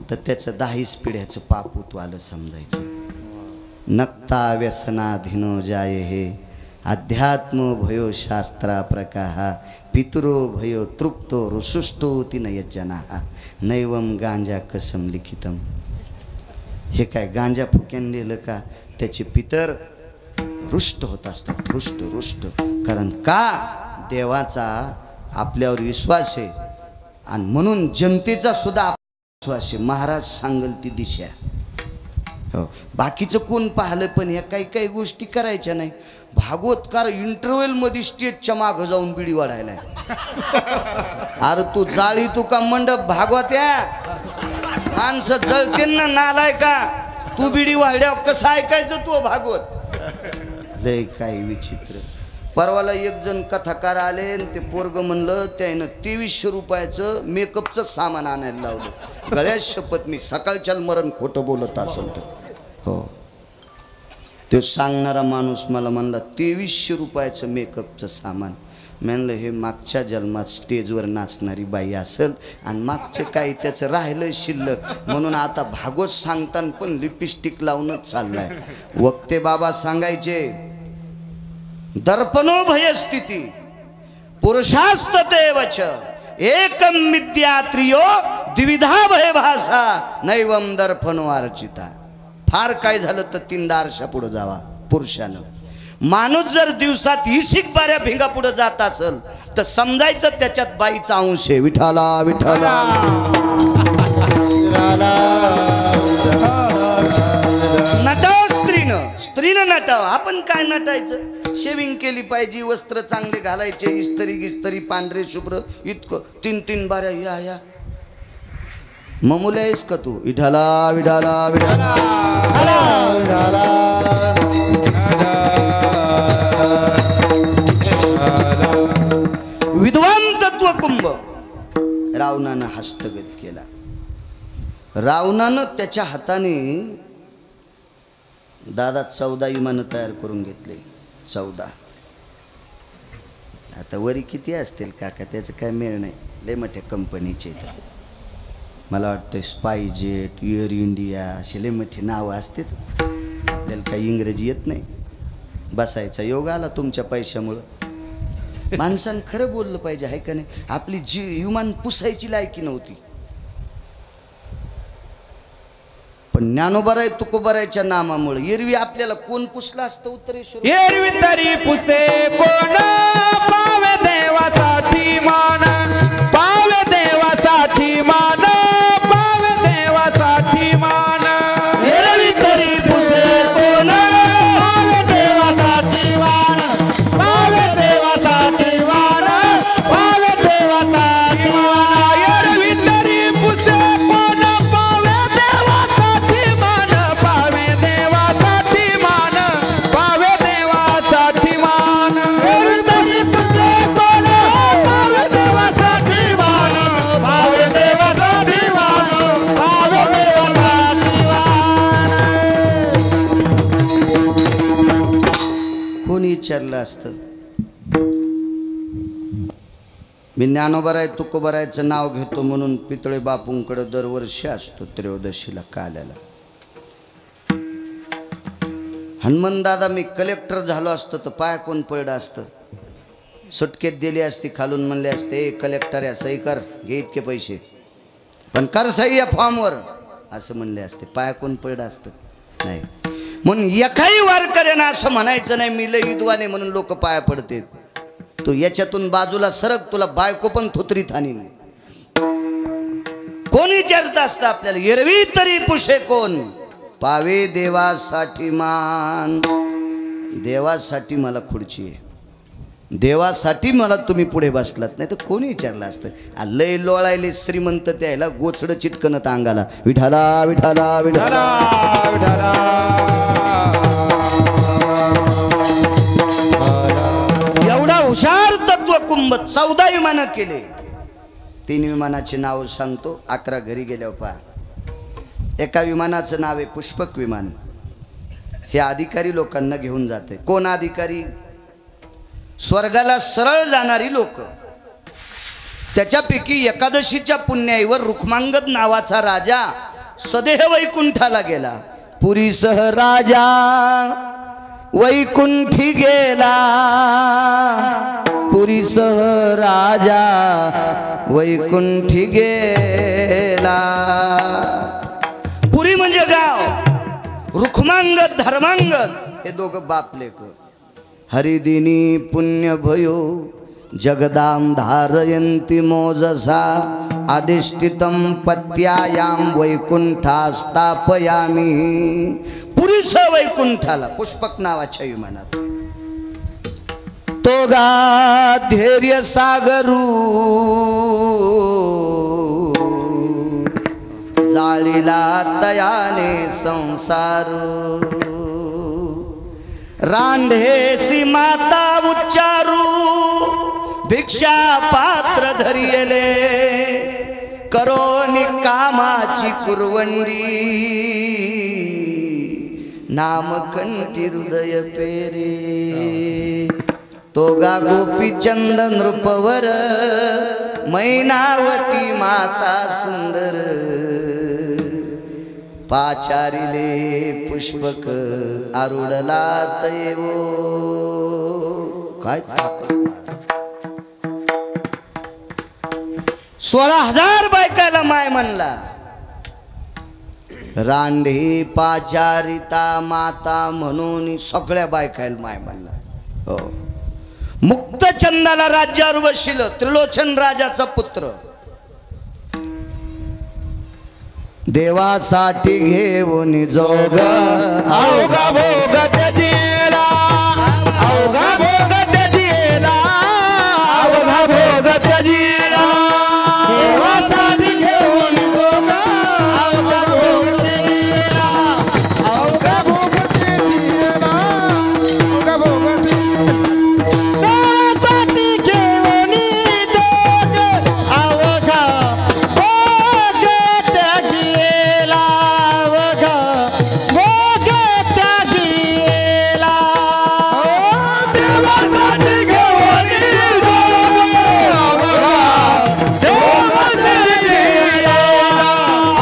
तर त्याचं 10 पिढ्याचं पापूत आलं समजायचं. नक्ता व्यसनाधीनो जाये हे अध्यात्म भयो शास्त्रा प्रकाहा पितरो भयो तृप्तो रुसुष्टो तिनयजना नैवम गांजा कसम लिखितम. हे काय गांजा फुक्यान लिहिलं का? त्याचे पितर रुष्ट होत असतात, रुष्ट रुष्ट. कारण का देवाचा आपल्यावर विश्वास आहे आणि म्हणून जनतेचा सुद्धा विश्वास आहे. महाराज सांगल ती दिशा. हो, बाकीचं कोण पाहिलं पण ह्या काही काही गोष्टी करायच्या नाही. भागवतकार इंटरव्हल मध्ये स्टेजच्या मागं जाऊन बिडी वाढायला. अरे तू जाळी तू का मंडप भागवत्या, माणसं जळते ना नालाय का. तू बिडी वाढ्यावर कसं ऐकायचं तू भागवत. लय काही विचित्र. परवाला एक जण कथाकार आले आणि ते पोरग म्हणलं त्यानं 2300 रुपयाचं मेकअपचं सामान आणायला लावलं. गळ्यात शपथ मी सकाळच्या मरण खोटं बोलत असेल तर. हो, तो सांगणारा माणूस मला म्हणला 2300 रुपयाचं मेकअपचं सामान. म्हणलं हे मागच्या जन्मात स्टेजवर नाचणारी बाई असेल आणि मागचं काही त्याचं राहिलं शिल्लक म्हणून आता भागवत सांगताना पण लिपस्टिक लावूनच चाललाय. वक्ते बाबा सांगायचे दर्पणो भयस्थिती पुरुषास्ततेवच एकम मिथ्या त्रियो द्विविधा भयभासा नैवम दर्पणो अर्चिता. फार काय झालं तर 3 आरशा पुढे जावा पुरुषानं. माणूस जर दिवसात 20 बाऱ्या भिंगा पुढे जात असेल तर समजायचं त्याच्यात बाईचा अंश आहे. विठाला विठाला नटाव स्त्रीनं नटाव. आपण काय नटायचं. शेविंग केली पाहिजे, वस्त्र चांगले घालायचे, इस्त्री गिस्त्री पांढरे शुभ्र, इतकं 3 बाऱ्या. या या ममुल्या आहेस का तू. विठाला विठाला विठाला विद्वान तत्व कुंभ रावणानं हस्तगत केला. रावणानं त्याच्या हाताने दादा 14 विमानं तयार करून घेतले. 14. आता वरी किती असतील काका त्याचं काय मेळ नाही. लय मोठ्या कंपनीचे मला वाटतं स्पाईजेट, एअर इंडिया असे लय मोठी नावं असतात. आपल्याला काही इंग्रजी येत नाही. बसायचा योग आला तुमच्या पैशामुळं. माणसानं खरं बोललं पाहिजे आहे का नाही. आपली जी विमान पुसायची लायकी नव्हती पण ज्ञानोबाराय तुकोबारायच्या नामामुळे एरवी आपल्याला कोण पुसला असतं. उत्तरेश्वर एरवी तरी पुसे कोण पावे देवासाठी मान, पावे देवासाठी मान, पावे देवासाठी मान. एरवी तरी पुसे कोण पावे देवासाठी मान, पावे देवासाठी मान, पावे देवासाठी मान. एरवी तरी पुसे कोण पावे देवासाठी मान, पावे देवासाठी मान, पावे देवासाठी मान. एरवी तरी पुसे कोण पावे देवासाठी मान, पावे देवासाठी मान, पावे देवासाठी मान. कोणी विचारलं असतं. मी ज्ञानोबाराय तुकोबारायचं नाव घेतो म्हणून पितळे बापूंकडे दरवर्षी असतो त्रयोदशीला काल्याला. हनुमान दादा मी कलेक्टर झालो असतो तर पाय कोण पडलं असतं. सुटकेत दिली असती खालून म्हणले असते कलेक्टर या सही कर घे इतके पैसे पण कर सही या फॉर्मवर असं म्हणले असते. पाय कोण पडलं असतं नाही. म्हणून एकाही वारकऱ्यानं असं म्हणायचं नाही मी लय विद्वाने म्हणून लोक पाया पडते. तू याच्यातून बाजूला सरक तुला बायको पण थुतरीत आणीन. कोण विचारत असतं आपल्याला. एरवी तरी पुषे कोण पावे देवासाठी मान. देवासाठी मला खुर्ची आहे, देवासाठी मला तुम्ही पुढे बसलात. नाही तर कोणी विचारलं असतं. लय लोळायले श्रीमंत त्याला गोचड चिटकनत अंगाला. विठाला विठाला विठाला विठाला. एवढा हुशार तत्व कुंभ 14 विमानं केले. 3 विमानाचे नाव सांगतो. 11 घरी गेल्यावर पहा. एका विमानाचं नाव आहे पुष्पक विमान. हे अधिकारी लोकांना घेऊन जाते. कोण अधिकारी. स्वर्गाला सरळ जाणारी लोक. त्याच्यापैकी एकादशीच्या पुण्याईवर रुक्मांगद नावाचा राजा सदेह वैकुंठाला गेला. पुरीसह राजा वैकुंठी गेला. पुरीसह राजा वैकुंठी गेला. पुरी म्हणजे गाव. रुक्मांगद धर्मांगद हे दोघं बाप लेक. हरिदिनी पुण्य भयो जगदाम धारयन्ति मोजसा अधिष्ठितं पत्यायाम वैकुंठा स्थापयामी. पुरीस वैकुंठाला पुष्पक नावाच्या विमानात तो गा धैर्य सागरू जाळीला तयाने संसार. रांढेसी माता उच्चारू भिक्षा पात्र धरियले करोनी कामाची कुरवंडी नामकंठी हृदय पेरे. तो गा गोपीचंद नृपवर मैनावती माता सुंदर पाचारिले पुष्पक आरुडला तैवो. काय 16,000 बायकाला माय म्हणला. रांढे पाचारिता माता म्हणून सगळ्या बायकाला माय म्हणला. हो मुक्तचंदाला राज्यावर बसलं त्रिलोचन राजाचा पुत्र. देवासाठी घेऊन जोग अवघा भोग त्याजीला अवघा भोग त्याजीला अवघा भोग त्याजीला देवासाठी घेऊन जोग अवघा भोग त्याजीला अवघा भोग त्याजीला अवघा भोग देवासाठी घेऊन जोग अवघा भोग त्याजीला अवघा भोग त्याजीला. देवासाठी घेऊन जोग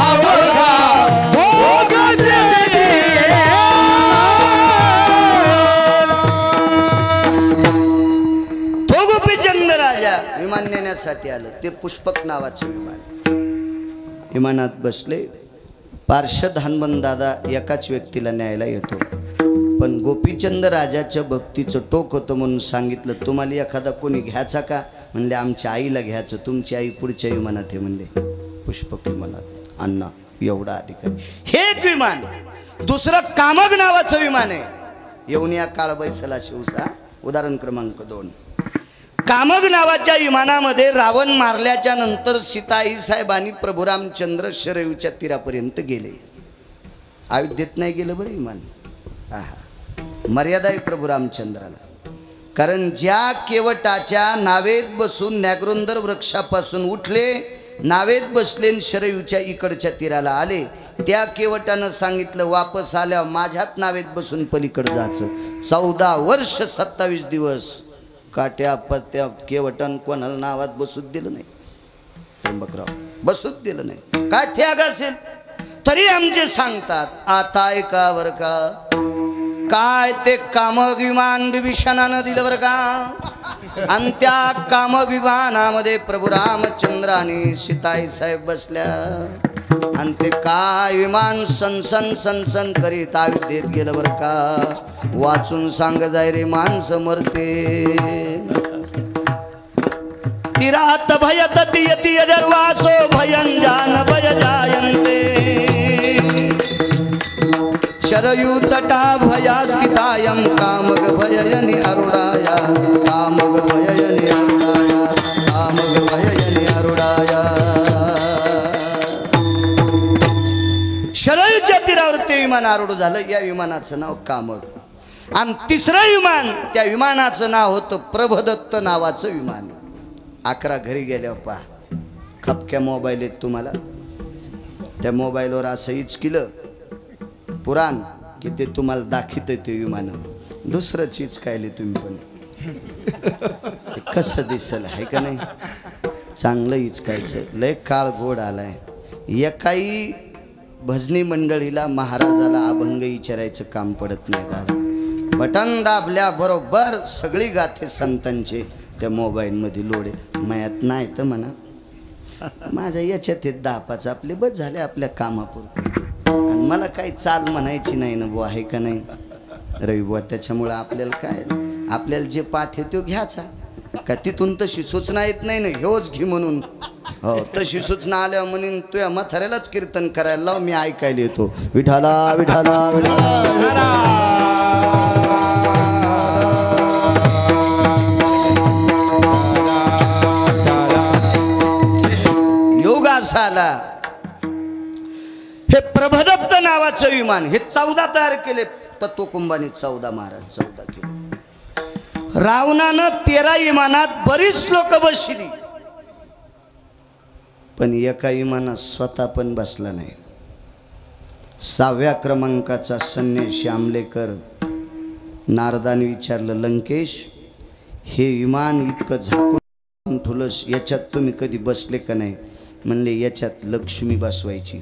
अवघा भोग त्याजीला तो गोपीचंद राजा विमान नेण्यासाठी आलं. ते पुष्पक नावाचं विमान. विमानात बसले. पार्षद हनुमान दादा एकाच व्यक्तीला न्यायला येतो. पण गोपीचंद राजाच्या भक्तीचं टोक होतं म्हणून सांगितलं तुम्हाला एखादा कोणी घ्यायचा का. म्हणले आमच्या आईला घ्यायचं. तुमची आई पुढच्या विमानात आहे म्हणले. पुष्पक विमानात अण्णा एवढा अधिकारी. हे एक विमान. दुसरं कामग नावाचं विमान आहे. येऊन या काळ बैसला शिवसा. उदाहरण क्रमांक 2. कामग नावाच्या विमानामध्ये रावण मारल्याच्या नंतर सीताई साहेबांनी प्रभू रामचंद्र शरयूच्या तीरापर्यंत गेले. अयोध्येत नाही गेलं बरं विमान. आहा मर्यादा आहे प्रभू रामचंद्राला. कारण ज्या केवटाच्या नावेत बसून नॅग्रोंदर वृक्षापासून उठले, नावेत बसले शरयूच्या इकडच्या तीराला आले, त्या केवटानं सांगितलं वापस आल्यावर माझ्यात नावेत बसून पलीकडे जायचं. 14 वर्ष 27 दिवस काट्या पत्त्या केवटन कोणाला नावात बसूच दिलं नाही. त्र्यंबकराव बसूच दिलं नाही. काय त्याग असेल तरी आमचे सांगतात आता ऐका बर का. काय ते कामग विमान बिभीषणानं दिलं बरं का. आणि त्या कामग विमानामध्ये प्रभू रामचंद्राने सीताई साहेब बसल्या. आणि ते काय विमान सनसन सनसन करीत अयोध्येत गेलं बरं का. वाचून सांग जाय रे माणसं मरते. तिरात भयत यती अजर्वासो भयंजान भय जायन्ते. शरयू तटा भयास्थितायं कामग भययनि अरुणाया कामग भययनि अरुणाया कामग भययनि अरुणाया. शरयूच्या तीरावर ते विमान आरूढ झालं. या विमानाचं नाव कामग. आणि तिसरं विमान त्या विमानाचं नाव होतं प्रभदत्त नावाचं विमान. 11 घरी गेल्यावर पहा खपक्या मोबाईल आहेत तुम्हाला. त्या मोबाईलवर असं इचकिलं पुराण की ते तुम्हाला दाखवत ते विमान. दुसरं चीज कायले तुम्ही पण कसं दिसल आहे का नाही. चांगलं इचकायचं. लय काळ गोड आलाय. एकाही भजनी मंडळीला महाराजाला अभंग विचारायचं काम पडत नाही दादा. बटन दाबल्या बरोबर सगळी गाथे संतांचे त्या मोबाईलमध्ये लोड आहे. मयात नाही तर म्हणा माझ्या याच्यात 10-5 आपले बस झाले आपल्या कामापुरते. मला काही चाल म्हणायची नाही ना बुवा, आहे का नाही रवी बुवा? त्याच्यामुळं आपल्याला काय, आपल्याला जे पाठ आहे तो घ्यायचा का, तिथून तशी सूचना येत नाही ना ह्योच घे म्हणून. हो, तशी सूचना आल्या म्हणून तुझ्या म्हाताऱ्यालाच कीर्तन करायला लाव, मी ऐकायला येतो. विठाला विठाला विठाला. योग असा आला, हे प्रभदत्त नावाचं विमान हे 14 तयार केले तत्वकुंभाने. 14 महाराज 14 केले. रावणानं 13 विमानात बरीच लोक बसली, पण एका विमानात स्वतः पण बसला नाही. 6व्या क्रमांकाचा संन्यासी आमलेकर नारदाने विचारलं, लंकेश हे विमान इतकं झाकून ठुलस, याच्यात तुम्ही कधी बसले का नाही? म्हणले याच्यात लक्ष्मी बसवायची.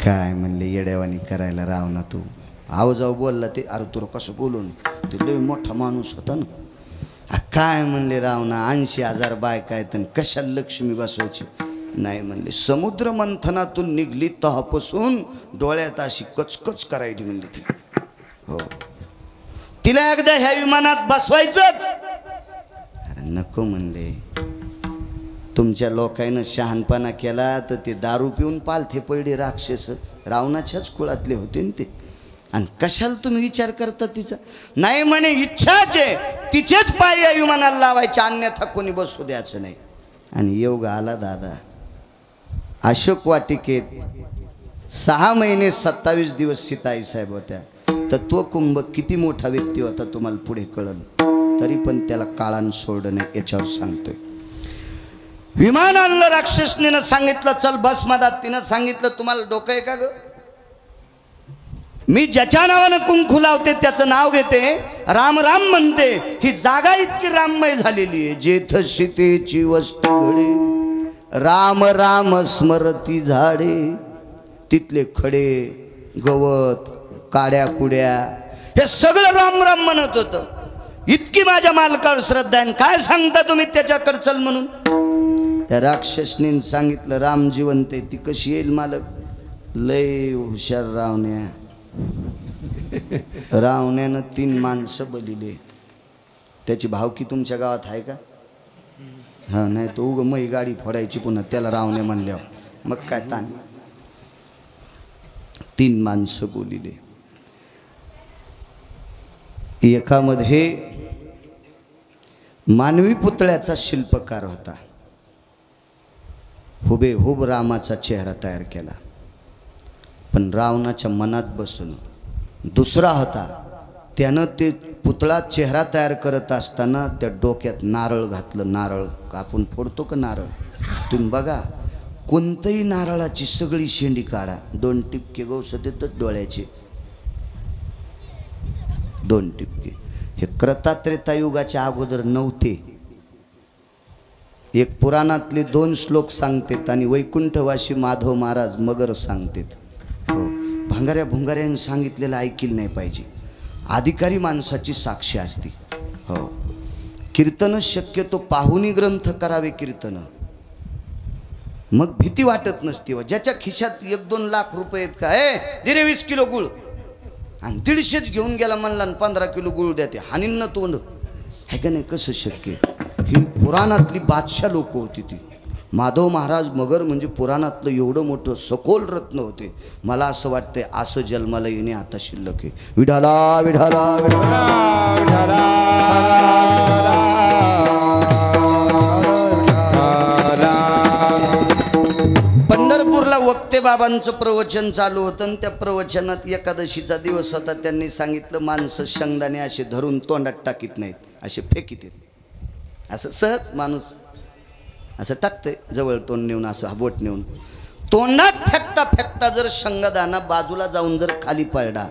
काय म्हणले येड्यावानी करायला रावणा तू. आवाजाव बोलला ते, अरे तुला कसं बोलून, ते लय मोठा माणूस होता ना. काय म्हणले रावणा, 80,000 बायका आहेत, कशाला लक्ष्मी बसवायची? नाही म्हणले, समुद्र मंथनातून निघली तेव्हापासून डोळ्यात अशी कचकच करायची म्हणली ती. हो, तिला एकदा ह्या विमानात बसवायचं. अरे नको म्हणले, तुमच्या लोकांना शहाणपणा केला तर ते दारू पिऊन पालथे पडले राक्षस, रावणाच्याच कुळातले होते ना ते. आणि कशाला तुम्ही विचार करता तिचा? नाही म्हणे, इच्छाच आहे तिचेच पाय या विमानाला लावायचे, अन्यथा कोणी बसू द्यायचं नाही. आणि योग आला दादा. अशोक वाटिकेत 6 महिने 27 दिवस सीताई साहेब होत्या. तत्वकुंभ किती मोठा व्यक्ती होता तुम्हाला पुढे कळलं, तरी पण त्याला काळानं सोडलं नाही. याच्यावर सांगतोय. विमान आणलं, राक्षसनीनं सांगितलं चल बस मधात. तिनं सांगितलं तुम्हाला डोकं आहे का ग? मी ज्याच्या नावानं कुंकू लावते त्याचं नाव घेते, राम राम म्हणते. ही जागा इतकी राममय झालेली आहे, जेथ सीतेची वस्तू घडे, राम राम स्मरती झाडे. तिथले खडे गवत काड्या कुड्या हे सगळं राम राम म्हणत होतं. इतकी माझ्या मालकावर श्रद्धा आहे, काय सांगता तुम्ही त्याच्याकडे चल म्हणून? त्या राक्षसनीनं सांगितलं राम जिवंत आहे. ती कशी येईल मालक? लय हुशार रावण्या. रावण्यानं 3 माणसं बलिले. त्याची भावकी तुमच्या गावात आहे का? हा, नाही तो उग मै गाडी फोडायची पुन्हा त्याला रावण्या म्हणल्यावर, मग काय ताण. 3 माणसं बोलिले. एकामध्ये मानवी पुतळ्याचा शिल्पकार होता, हुबेहूब रामाचा चेहरा तयार केला, पण रावणाच्या मनात बसून. दुसरा होता, त्यानं ते पुतळा चेहरा तयार करत असताना त्या डोक्यात नारळ घातलं. नारळ आपण फोडतो का नारळ? तुम्ही बघा, कोणतंही नारळाची सगळी शेंडी काढा, 2 टिपके गवस देतात डोळ्याचे, 2 टिपके. हे क्रतात्रेतायुगाच्या अगोदर नव्हते. एक पुराणातले 2 श्लोक सांगतात आणि वैकुंठवासी माधव महाराज मगर सांगतात. हो, भांगाऱ्या भुंगाऱ्याने सांगितलेलं ऐकलं नाही पाहिजे, अधिकारी माणसाची साक्षी असते. हो, कीर्तन शक्यतो पाहुणी ग्रंथ करावे कीर्तन, मग भीती वाटत नसते. व ज्याच्या खिशात 1-2 लाख रुपये आहेत का, दिरे 20 किलो गुळ, आणि 150च घेऊन गेला म्हणला 15 किलो गुळ द्या, ते हानींना तोंड आहे का नाही? कसं शक्य? ही पुराणातली बादशाह लोक होती ती. माधव महाराज मगर म्हणजे पुराणातलं एवढं मोठं सखोल रत्न होते. मला असं वाटतंय असं जन्माला येणे आता शिल्लक आहे. विठाला विठाला विठाला. पंढरपूरला वक्ते बाबांचं प्रवचन चालू होतं आणि त्या प्रवचनात एकादशीचा दिवस होता. त्यांनी सांगितलं माणसं शेंगदाणे असे धरून तोंडात टाकीत नाहीत, असे फेकीत आहेत. असं सहज माणूस असं टाकतंय, जवळ तोंड नेऊन, असं बोट नेऊन तोंडात फेकता फेकता जर शेंगदाणा बाजूला जाऊन जर खाली पडला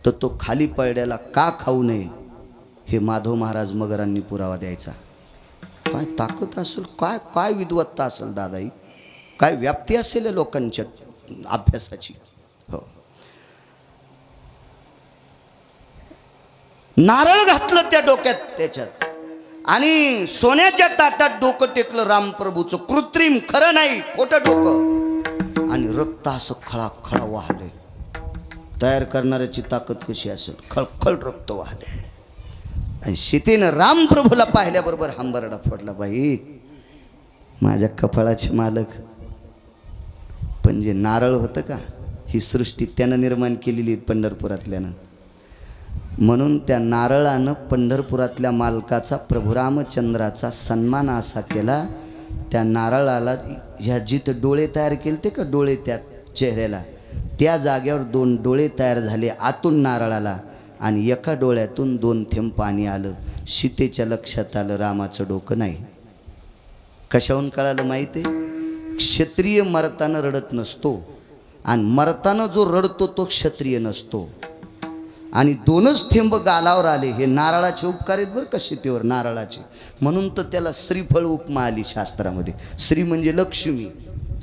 तर तो खाली पडल्याला का खाऊ नये हे माधव महाराज मगरांनी पुरावा द्यायचा. काय ताकद असेल, काय काय विद्वत्ता असेल दादाई, काय व्याप्ती असेल लोकांच्या अभ्यासाची. हो, नारळ घातलं त्या डोक्यात त्याच्यात आणि सोन्याच्या ताटात डोकं टेकलं रामप्रभूचं. कृत्रिम, खरं नाही, खोटं डोकं. आणि रक्त असं खळाखळा वाहले. तयार करणाऱ्याची ताकद कशी असेल, खळखळ रक्त वाहले. आणि सीतेनं रामप्रभूला पाहिल्याबरोबर हंबरडा फोडला. बाई माझ्या कपाळाचे मालक. पण जे नारळ होतं का, ही सृष्टी त्यानं निर्माण केलेली पंढरपुरातल्यानं. म्हणून त्या नारळानं पंढरपुरातल्या मालकाचा प्रभू रामचंद्राचा सन्मान असा केला. त्या नारळाला ह्या जिथं डोळे तयार केले ते का डोळे त्या चेहऱ्याला, त्या जागेवर 2 डोळे तयार झाले आतून नारळाला. आणि एका डोळ्यातून 2 थेंब पाणी आलं. सीतेच्या लक्षात आलं रामाचं डोकं नाही. कशाहून कळालं माहिती आहे? क्षत्रिय मरताना रडत नसतो आणि मरताना जो रडतो तो क्षत्रिय नसतो. आणि 2च थेंब गालावर आले. हे नारळाचे उपकार आहेत बरं का सीतेवर, नारळाचे. म्हणून तर त्याला श्रीफळ उपमा आली शास्त्रामध्ये. श्री म्हणजे लक्ष्मी,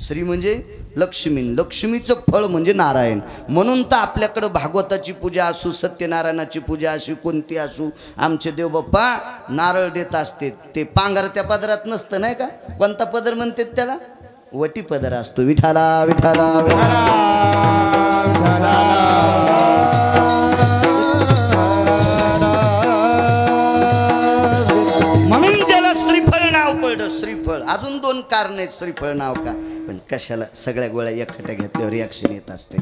श्री म्हणजे लक्ष्मी, लक्ष्मीचं फळ म्हणजे नारायण. म्हणून तर आपल्याकडं भागवताची पूजा असू, सत्यनारायणाची पूजा असू, कोणती असू, आमचे देवबाप्पा नारळ देत असते. ते पांघरत्या पदरात नसतं नाही का, कोणता पदर म्हणतात त्याला, वटी पदर असतो. विठाला विठाला म्हणून त्याला श्रीफळ नाव पडलं. श्रीफळ. अजून 2 कारण आहेत श्रीफळ नाव का, पण कशाला सगळ्या गोळ्या एकट्या घेतल्यावर रिॲक्शन येत असते.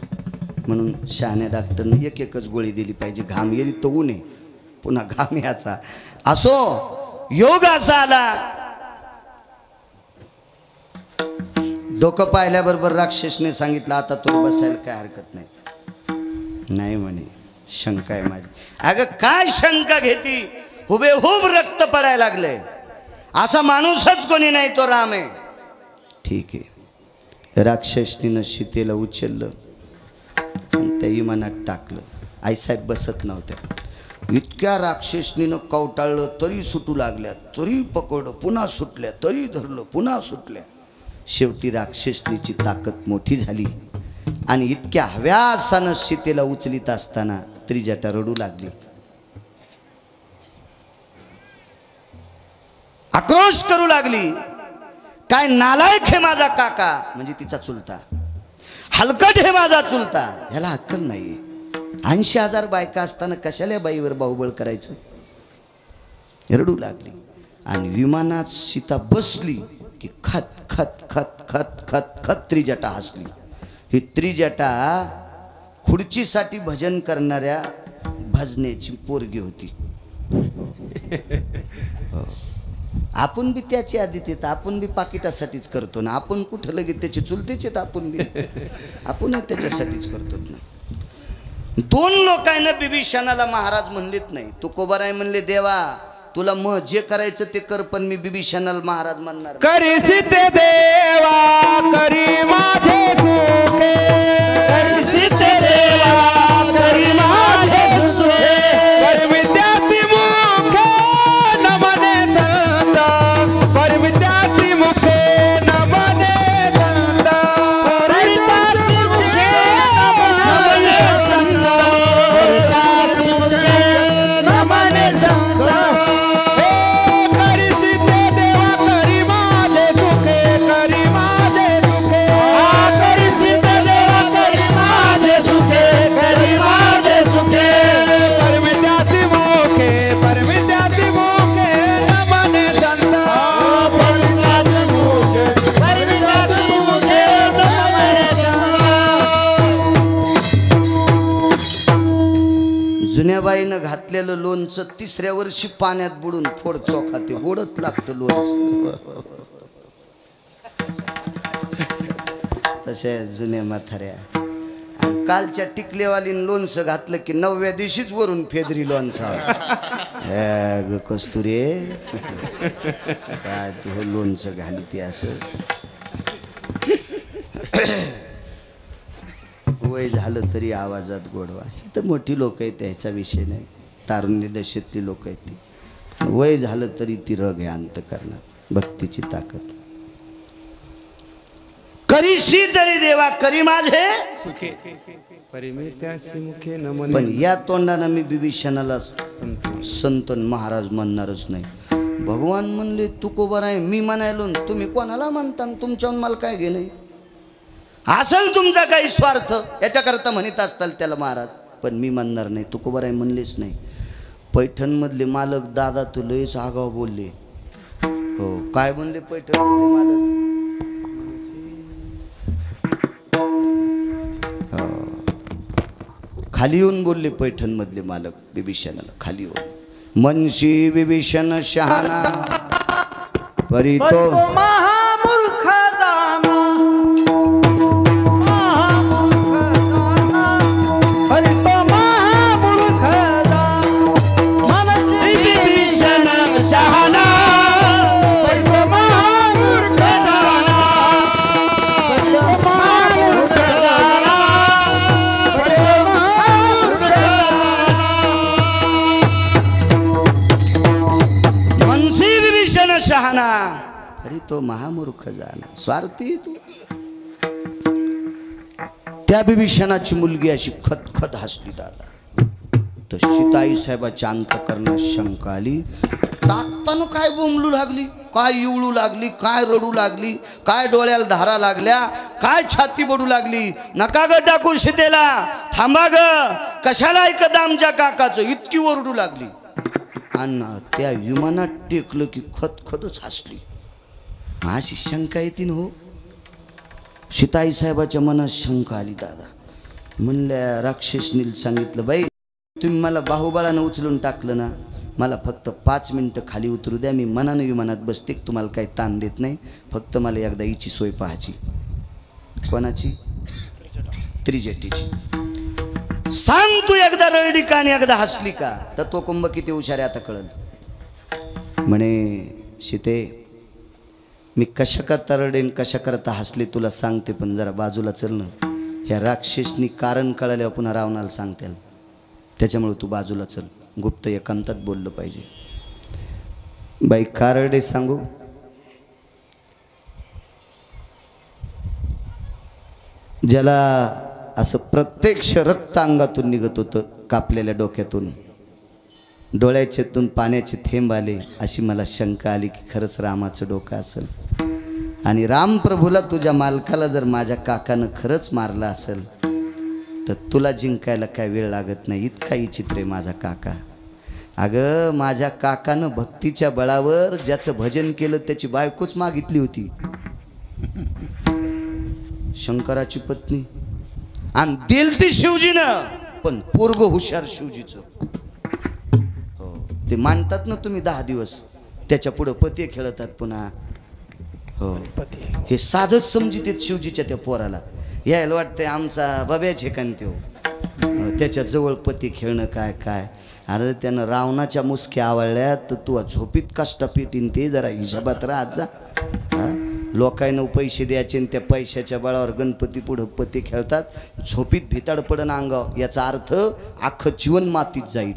म्हणून शहाण्या डॉक्टरने एकच गोळी दिली पाहिजे. घाम येईल तो ऊन आहे, पुन्हा घाम याचा असो. योग असा आला. डोकं पाहिल्याबरोबर राक्षसने सांगितलं आता तुला बसायला काय हरकत नाही. नाही म्हणे, शंका आहे माझी. अगं काय शंका घेती, हुबेहूब रक्त पडायला लागले. असा माणूसच कोणी नाही, तो राम आहे. ठीक आहे. राक्षसनीनं सीतेला उचललं आणि त्या विमानात टाकलं. आईसाहेब बसत नव्हत्या. इतक्या राक्षसनीनं कवटाळलं तरी सुटू लागल्या, तरी पकडलं, पुन्हा सुटल्या, तरी धरलं, पुन्हा सुटल्या. शेवटी राक्षसनीची ताकद मोठी झाली आणि इतक्या हव्यासानं सीतेला उचलीत असताना त्रिजटा रडू लागली. आक्रोश करू लागली. काय नालायक हे माझा काका, म्हणजे तिचा चुलता, हलकट हे माझा चुलता, ह्याला अक्कल नाही. 80,000 बायका असताना कशाला बाईवर बाहुबळ करायचं. रडू लागली. आणि विमानात सीता बसली की खत खत खत खत खत खत त्रिजटा हसली. ही त्रिजटा खुर्चीसाठी भजन करणाऱ्या भजनेची पोरगी होती. आपण बी त्याची आदित येत, आपण बी पाकिटासाठीच करतो ना. आपण कुठं लगेच त्याचे चुलतेच येत, आपण बी आपण त्याच्यासाठीच करतो ना. 2 लोकांना बिभीषणाला महाराज म्हणलेत नाही. तुकोबाराय म्हणले देवा तुला जे करायचं ते कर, पण मी बिभीषणाला महाराज म्हणणार. करी सीते देवा करी माझे सुखे, करी सीते देवा करी माझे सुखे, कर विद्यार्थी मुखे नमने संत, कर विद्यार्थी मुखे नमने संत, कर विद्यार्थी मुखे नमने संत, कर विद्यार्थी मुखे नमने संत. जुन्याबाईनं घातलेलं लोणचं 3ऱ्या वर्षी पाण्यात बुडून फोड चोखा ते गोडत लागतं लोणचं. तशा जुन्या म्हाताऱ्या. कालच्या टिकलेवालीन लोणचं घातलं की 9व्या दिवशीच वरून फेदरी लोणचं. ग कस्तुरे काय तू लोणचं घाली ते असं. वय झालं तरी आवाजात गोडवा. ही तर मोठी लोक आहेत, त्याचा विषय नाही. तारुण्य दशेतली लोक आहेत ती. वय झालं तरी ती रग आहे अंतकरणात, भक्तीची ताकद. करीशी तरी देवा करी माझे सुखे परिमित्यासी मुखे नमने. पण या तोंडानं मी बिभीषणाला संतन महाराज म्हणणारच नाही. भगवान म्हणले तुकोबर आहे, मी म्हणायलो तुम्ही कोणाला म्हणता, तुमच्याहून मला काय घे नाही. असेल तुमचा काही स्वार्थ याच्याकरता म्हणत असताल त्याला महाराज, पण मी म्हणणार नाही. तुकोबाराय म्हणलेच नाही. पैठणमधले मालक दादा तू लयच आगाव बोलले. हो काय म्हणले पैठणमधले मालक? खाली येऊन बोलले पैठणमधले मालक बिभीषणाला, खाली येऊन. मनशी विभीषण शहाणा परी तो महामूर्ख जाना, हरी तो महामूर्ख जाना, मनसी विभीषण शहाणा हरी तो महामूर्ख जाना, हरी तो महामूर्ख जाना, हरी तो महामूर्ख जाना. मनसी विभीषण शहाणा अरे तो महामूर्ख जाना. स्वार्थी तू. त्या विभीषणाची मुलगी अशी खतखत हसली दादा. तर सीताई साहेबाच्या अंतकरणात शंका आली. टाकताना काय बोंबलू लागली, काय इवळू लागली, काय रडू लागली, काय डोळ्याला धारा लागल्या, काय छाती बडू लागली. नका ग टाकू सीतेला, थांबा ग, कशाला ऐकत आमच्या काकाचं, इतकी ओरडू लागली. आणि त्या विमानात टेकलं की खतखतच हसली. अशी शंका येते ना हो. सीताई साहेबाच्या मनात शंका आली दादा. म्हणल्या राक्षसनील सांगितलं, बाई तुम्ही मला बाहुबळानं उचलून टाकलं ना, मला फक्त 5 मिनटं खाली उतरू द्या, मी मनानं विमानात बसते, तुम्हाला काही ताण देत नाही, फक्त मला एकदा हिची सोय पाहायची. कोणाची? त्रिजटीची. सांग तू एकदा रडली का आणि एकदा हसली का, तर तो कुंभ किती हुशार आहे आता कळल. म्हणे सीते मी कशा करता रडेन कशा करता हसले तुला सांगते, पण जरा बाजूला चल ना. ह्या राक्षसनी कारण कळाल्यावर पुन्हा रावणाला सांगते, त्याच्यामुळे तू बाजूला चल, गुप्त एकांतात बोललं पाहिजे. बाई का रडे सांगू? ज्याला असं प्रत्यक्ष रक्त अंगातून निघत होतं, कापलेल्या डोक्यातून, डोळ्याच्यातून पाण्याचे थेंब आले, अशी मला शंका आली की खरंच रामाचं डोकं असेल. आणि रामप्रभूला तुझ्या मालकाला जर माझ्या काकानं खरंच मारलं असेल तर तुला जिंकायला काय वेळ लागत नाही, इतका विचित्र आहे माझा काका. अगं माझ्या काकानं भक्तीच्या बळावर ज्याचं भजन केलं त्याची बायकोच मागितली होती, शंकराची पत्नी, आणि दिल ती शिवजीनं, पण पोरग हुशार शिवजीचं. हो ते मानतात ना तुम्ही 10 दिवस, त्याच्या पुढं पती खेळतात पुन्हा. हो हे साधच समजित शिवजीच्या त्या पोराला. यायला वाटतंय आमचा बब्याचे कांते हो, त्याच्या जवळ पती खेळणं काय काय. अरे त्यानं रावणाच्या मुसक्या आवडल्या तर तू झोपीत कष्ट पेटीन, ते जरा हिशोबात राहत जा. लोकांना पैसे द्यायचे आणि त्या पैशाच्या बळावर गणपती पुढं पती खेळतात, झोपीत भिताड पडन अंगाव, याचा अर्थ अख्खं जीवन मातीत जाईल.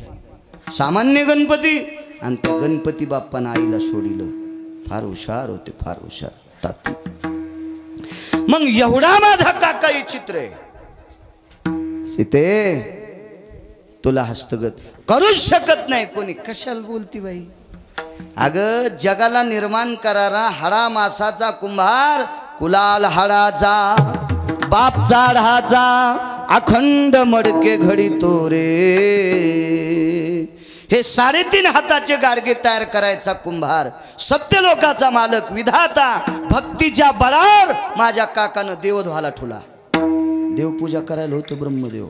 सामान्य गणपती, आणि त्या गणपती बाप्पानं आईला सोडिलं. फार हुशार होते, फार हुशार ताती. मग एवढा माझा काका विचित्र आहे. सीते तुला हस्तगत करूच शकत नाही कोणी. कशाला बोलती बाई? अगं जगाला निर्माण करारा हाडा मासाचा कुंभार, कुलाल हाडाचा बाप झाडाचा, अखंड मडके घडी तोरे. हे 3.5 हाताचे गाडगे तयार करायचा कुंभार, सत्यलोकाचा मालक विधाता, भक्तीच्या बळावर माझ्या काकानं देवधवाला ठुला. देवपूजा करायला होतं ब्रह्मदेव.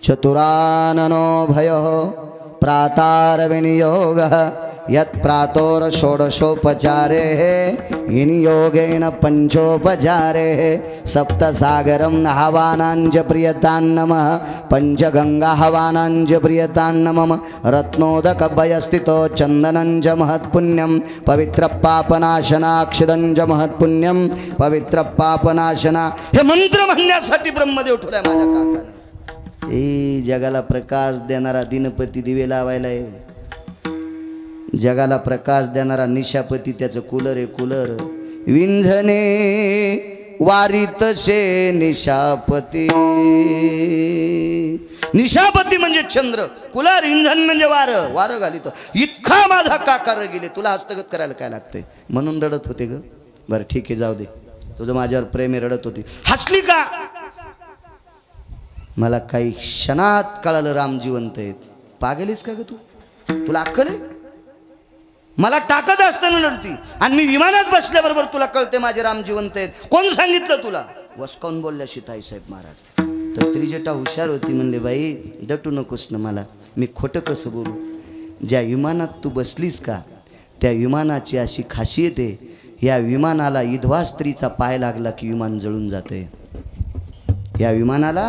चतुराननो भयो प्रातार विनियोग यत् प्रातोर षोडशोपचारे विनियोगेन पंचोपचारे. सप्तसागरं हवानांच प्रियतान्नमः, पंचगंगा हवानांच प्रियतान्नमः. रत्नोदकभयस्थितो चंदनंच महत्पुण्यं, पवित्र पापनाशनाक्षिदंच महत्पुण्यं, पवित्र पापनाशना. हे मंत्र म्हणण्यासाठी ब्रह्मदेव ठुलाय माझ्या काकानं. ए जगाला प्रकाश देणारा दिनपती दिवे लावायला आहे, जगाला प्रकाश देणारा निशापती त्याचं कूलर आहे कूलर. विंझणे वारीतसे निशापती. निशापती म्हणजे चंद्र, कुलर इंधन म्हणजे वारं, वारं घालित. इतका माझा काका गेले. तुला हस्तगत करायला काय लागतंय म्हणून रडत होते ग. बरं ठीक आहे जाऊ दे, तुझं माझ्यावर प्रेम आहे, रडत होती. हसली का? मला काही क्षणात कळालं राम जिवंत आहेत. पागलीस का ग तू? तुला अक्कल आहे? मला टाकत असताना लढती आणि मी विमानात बसल्याबरोबर तुला कळते माझे राम जिवंत आहेत. कोण सांगितलं तुला? वसकावून बोलल्या सीताईसाहेब महाराज. तर त्रिजटा हुशार होती, म्हणले बाई दटू नकोस ना मला, मी खोटं कसं बोलू. ज्या विमानात तू बसलीस का त्या विमानाची अशी खासियत आहे, या विमानाला विधवा स्त्रीचा पाय लागला की विमान जळून जाते. या विमानाला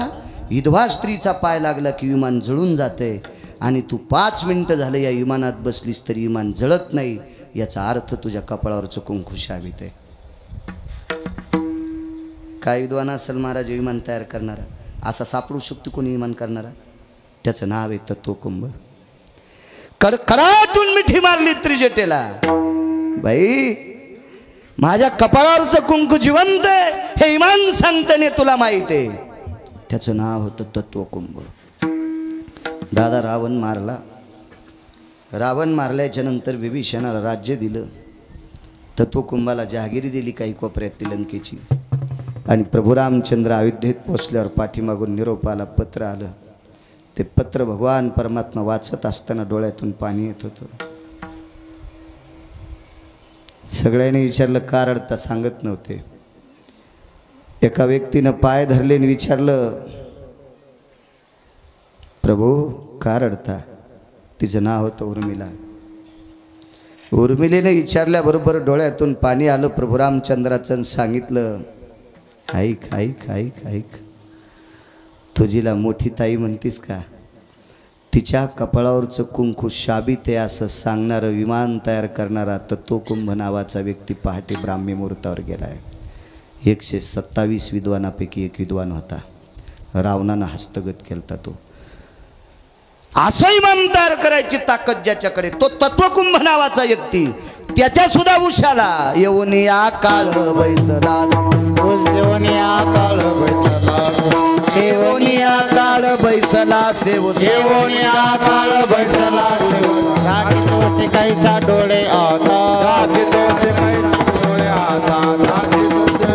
विधवा स्त्रीचा पाय लागला की विमान जळून जाते. आणि तू 5 मिनिटं झालं या विमानात बसलीस तरी विमान जळत नाही. याचा अर्थ तुझ्या कपाळावरचं कुंकू शाबित आहे. काय विद्वान असेल महाराज विमान तयार करणारा? असा सापडू शकतो कोणी विमान करणारा? त्याचं नाव आहे तत्वकुंभ. कडकडातून मिठी मारली त्रिजटेला. बाई माझ्या कपाळावरचं कुंकू जिवंत आहे हे विमान सांगताने तुला माहित आहे. त्याचं नाव होतं तत्वकुंभ. दादा रावण मारला. रावण मारल्याच्या नंतर विभीषणाला राज्य दिलं. तत्वकुंभाला जहागिरी दिली काही कोपऱ्यात लंकेची. आणि प्रभू रामचंद्र अयोध्येत पोचल्यावर पाठीमागून निरोप आला, पत्र आलं. ते पत्र भगवान परमात्मा वाचत असताना डोळ्यातून पाणी येत होतं. सगळ्यांनी विचारलं का रडता? सांगत नव्हते. एका व्यक्तीनं पाय धरले आणि विचारलं, प्रभू का रडता? तिचं नाव होतं उर्मिला. उर्मिलेने विचारल्याबरोबर डोळ्यातून पाणी आलं प्रभू रामचंद्राचं. सांगितलं, ऐक ऐक ऐक ऐक, तुझीला मोठी ताई म्हणतीस का? तिच्या कपाळावरचं कुंकू शाबित आहे असं सांगणारं विमान तयार करणारा तत्वकुंभ नावाचा व्यक्ती पहाटे ब्राह्मी मुहूर्तावर गेला आहे. 127 विद्वानापैकी एक विद्वान होता. रावणानं हस्तगत केलता तो. असं इमाम तयार करायची ताकद ज्याच्याकडे, तो तत्वकुंभ नावाचा व्यक्ती. त्याच्या सुद्धा उशाला येऊनिया काळ बैसला, येऊनिया काळ बैसला, येऊनिया काळ बैसला सेव, येऊनिया काळ बैसला सेव. राखीतोसे कैसा डोळे आता, राखीतोसे कैसा डोळे आता, राखीतोसे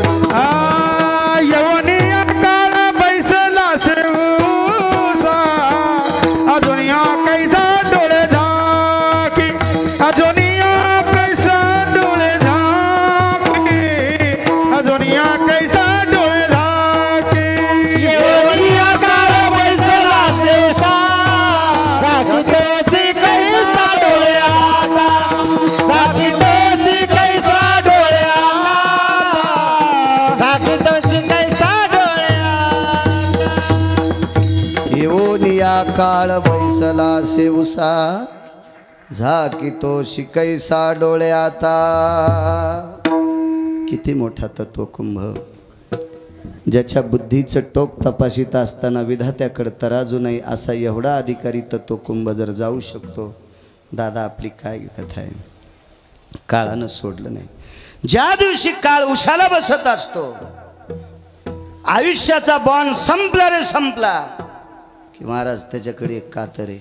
येऊनिया काळ बैसला सेवसा, अजूनिया कैसा डोळे झाकी, अजूनिया कैसा डोळे झाकी, अजूनिया कैसा डोळे झाकी. येऊनिया काळ बैसला सेवसा, राखीतोसे कैसा डोळे आता, राखीतोसे कैसा डोळे आता, राखीतोसे कैसा डोळे आता. येऊनिया काळ बैसला सेवसा, झाकीतो शिकैसा डोळे आता. किती मोठा तत्वकुंभ. ज्याच्या बुद्धीचं टोक तपासित असताना विधात्याकडे तराजू नाही असा एवढा अधिकारी तत्वकुंभ जर जाऊ शकतो, दादा आपली काय कथा आहे. काळानं सोडलं नाही. ज्या दिवशी काळ उशाला बसत असतो, आयुष्याचा बॉन्ड संपला रे संपला की महाराज त्याच्याकडे एक कातर आहे,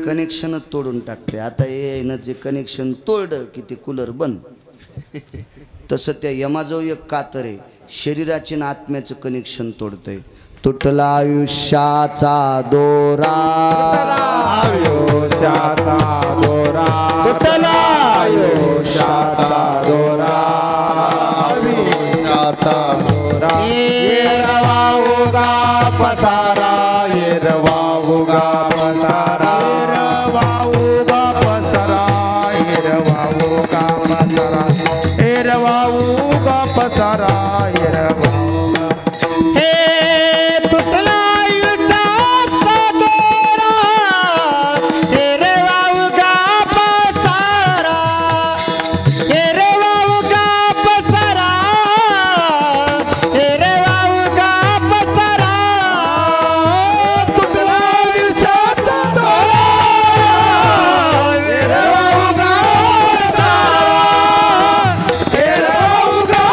कनेक्शनच तोडून टाकते. आता येईनं जे कनेक्शन तोडलं की ते कूलर बंद. तसं त्या यमाजवळ एक कातर आहे, शरीराचे आणि आत्म्याचं कनेक्शन तोडतंय. तुटला आयुष्याचा दोरा, आयुष्याचा दोरा, तुटला आयुष्याचा दोरा, आयुष्याचा दोरा. येरवा उगा पसारा, येरवा उगा पसारा, हिरवा उगा पसरा, हिरवा उगा पसरा, हिरवा उगा पसरा, हिरवा उगा. हे तुटला आयुष्याचा दोरा, येरवा उगा पसारा, येरवा उगा पसारा, येरवा उगा पसारा. तुटला आयुष्याचा दोरा, येरवा उगा पसारा, येरवा उगा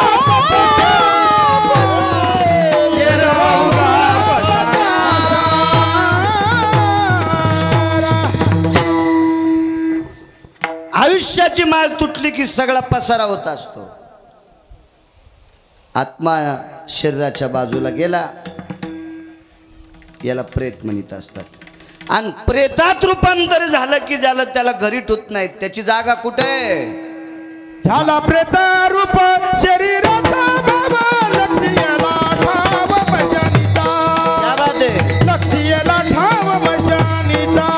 आयुष्याची माळ तुटली की सगळा पसारा होत असतो. आत्मा शरीराच्या बाजूला गेला, याला प्रेत म्हणत असतात. आणि प्रेतात रूपांतर झालं की झालं, त्याला घरी ठेवत नाहीत. त्याची जागा कुठे आहे? झाला प्रेत रूप शरीराचा बाबा, लक्ष याला ठाव मशानीचा. क्या बात आहे? लक्ष याला ठाव मशानीचा.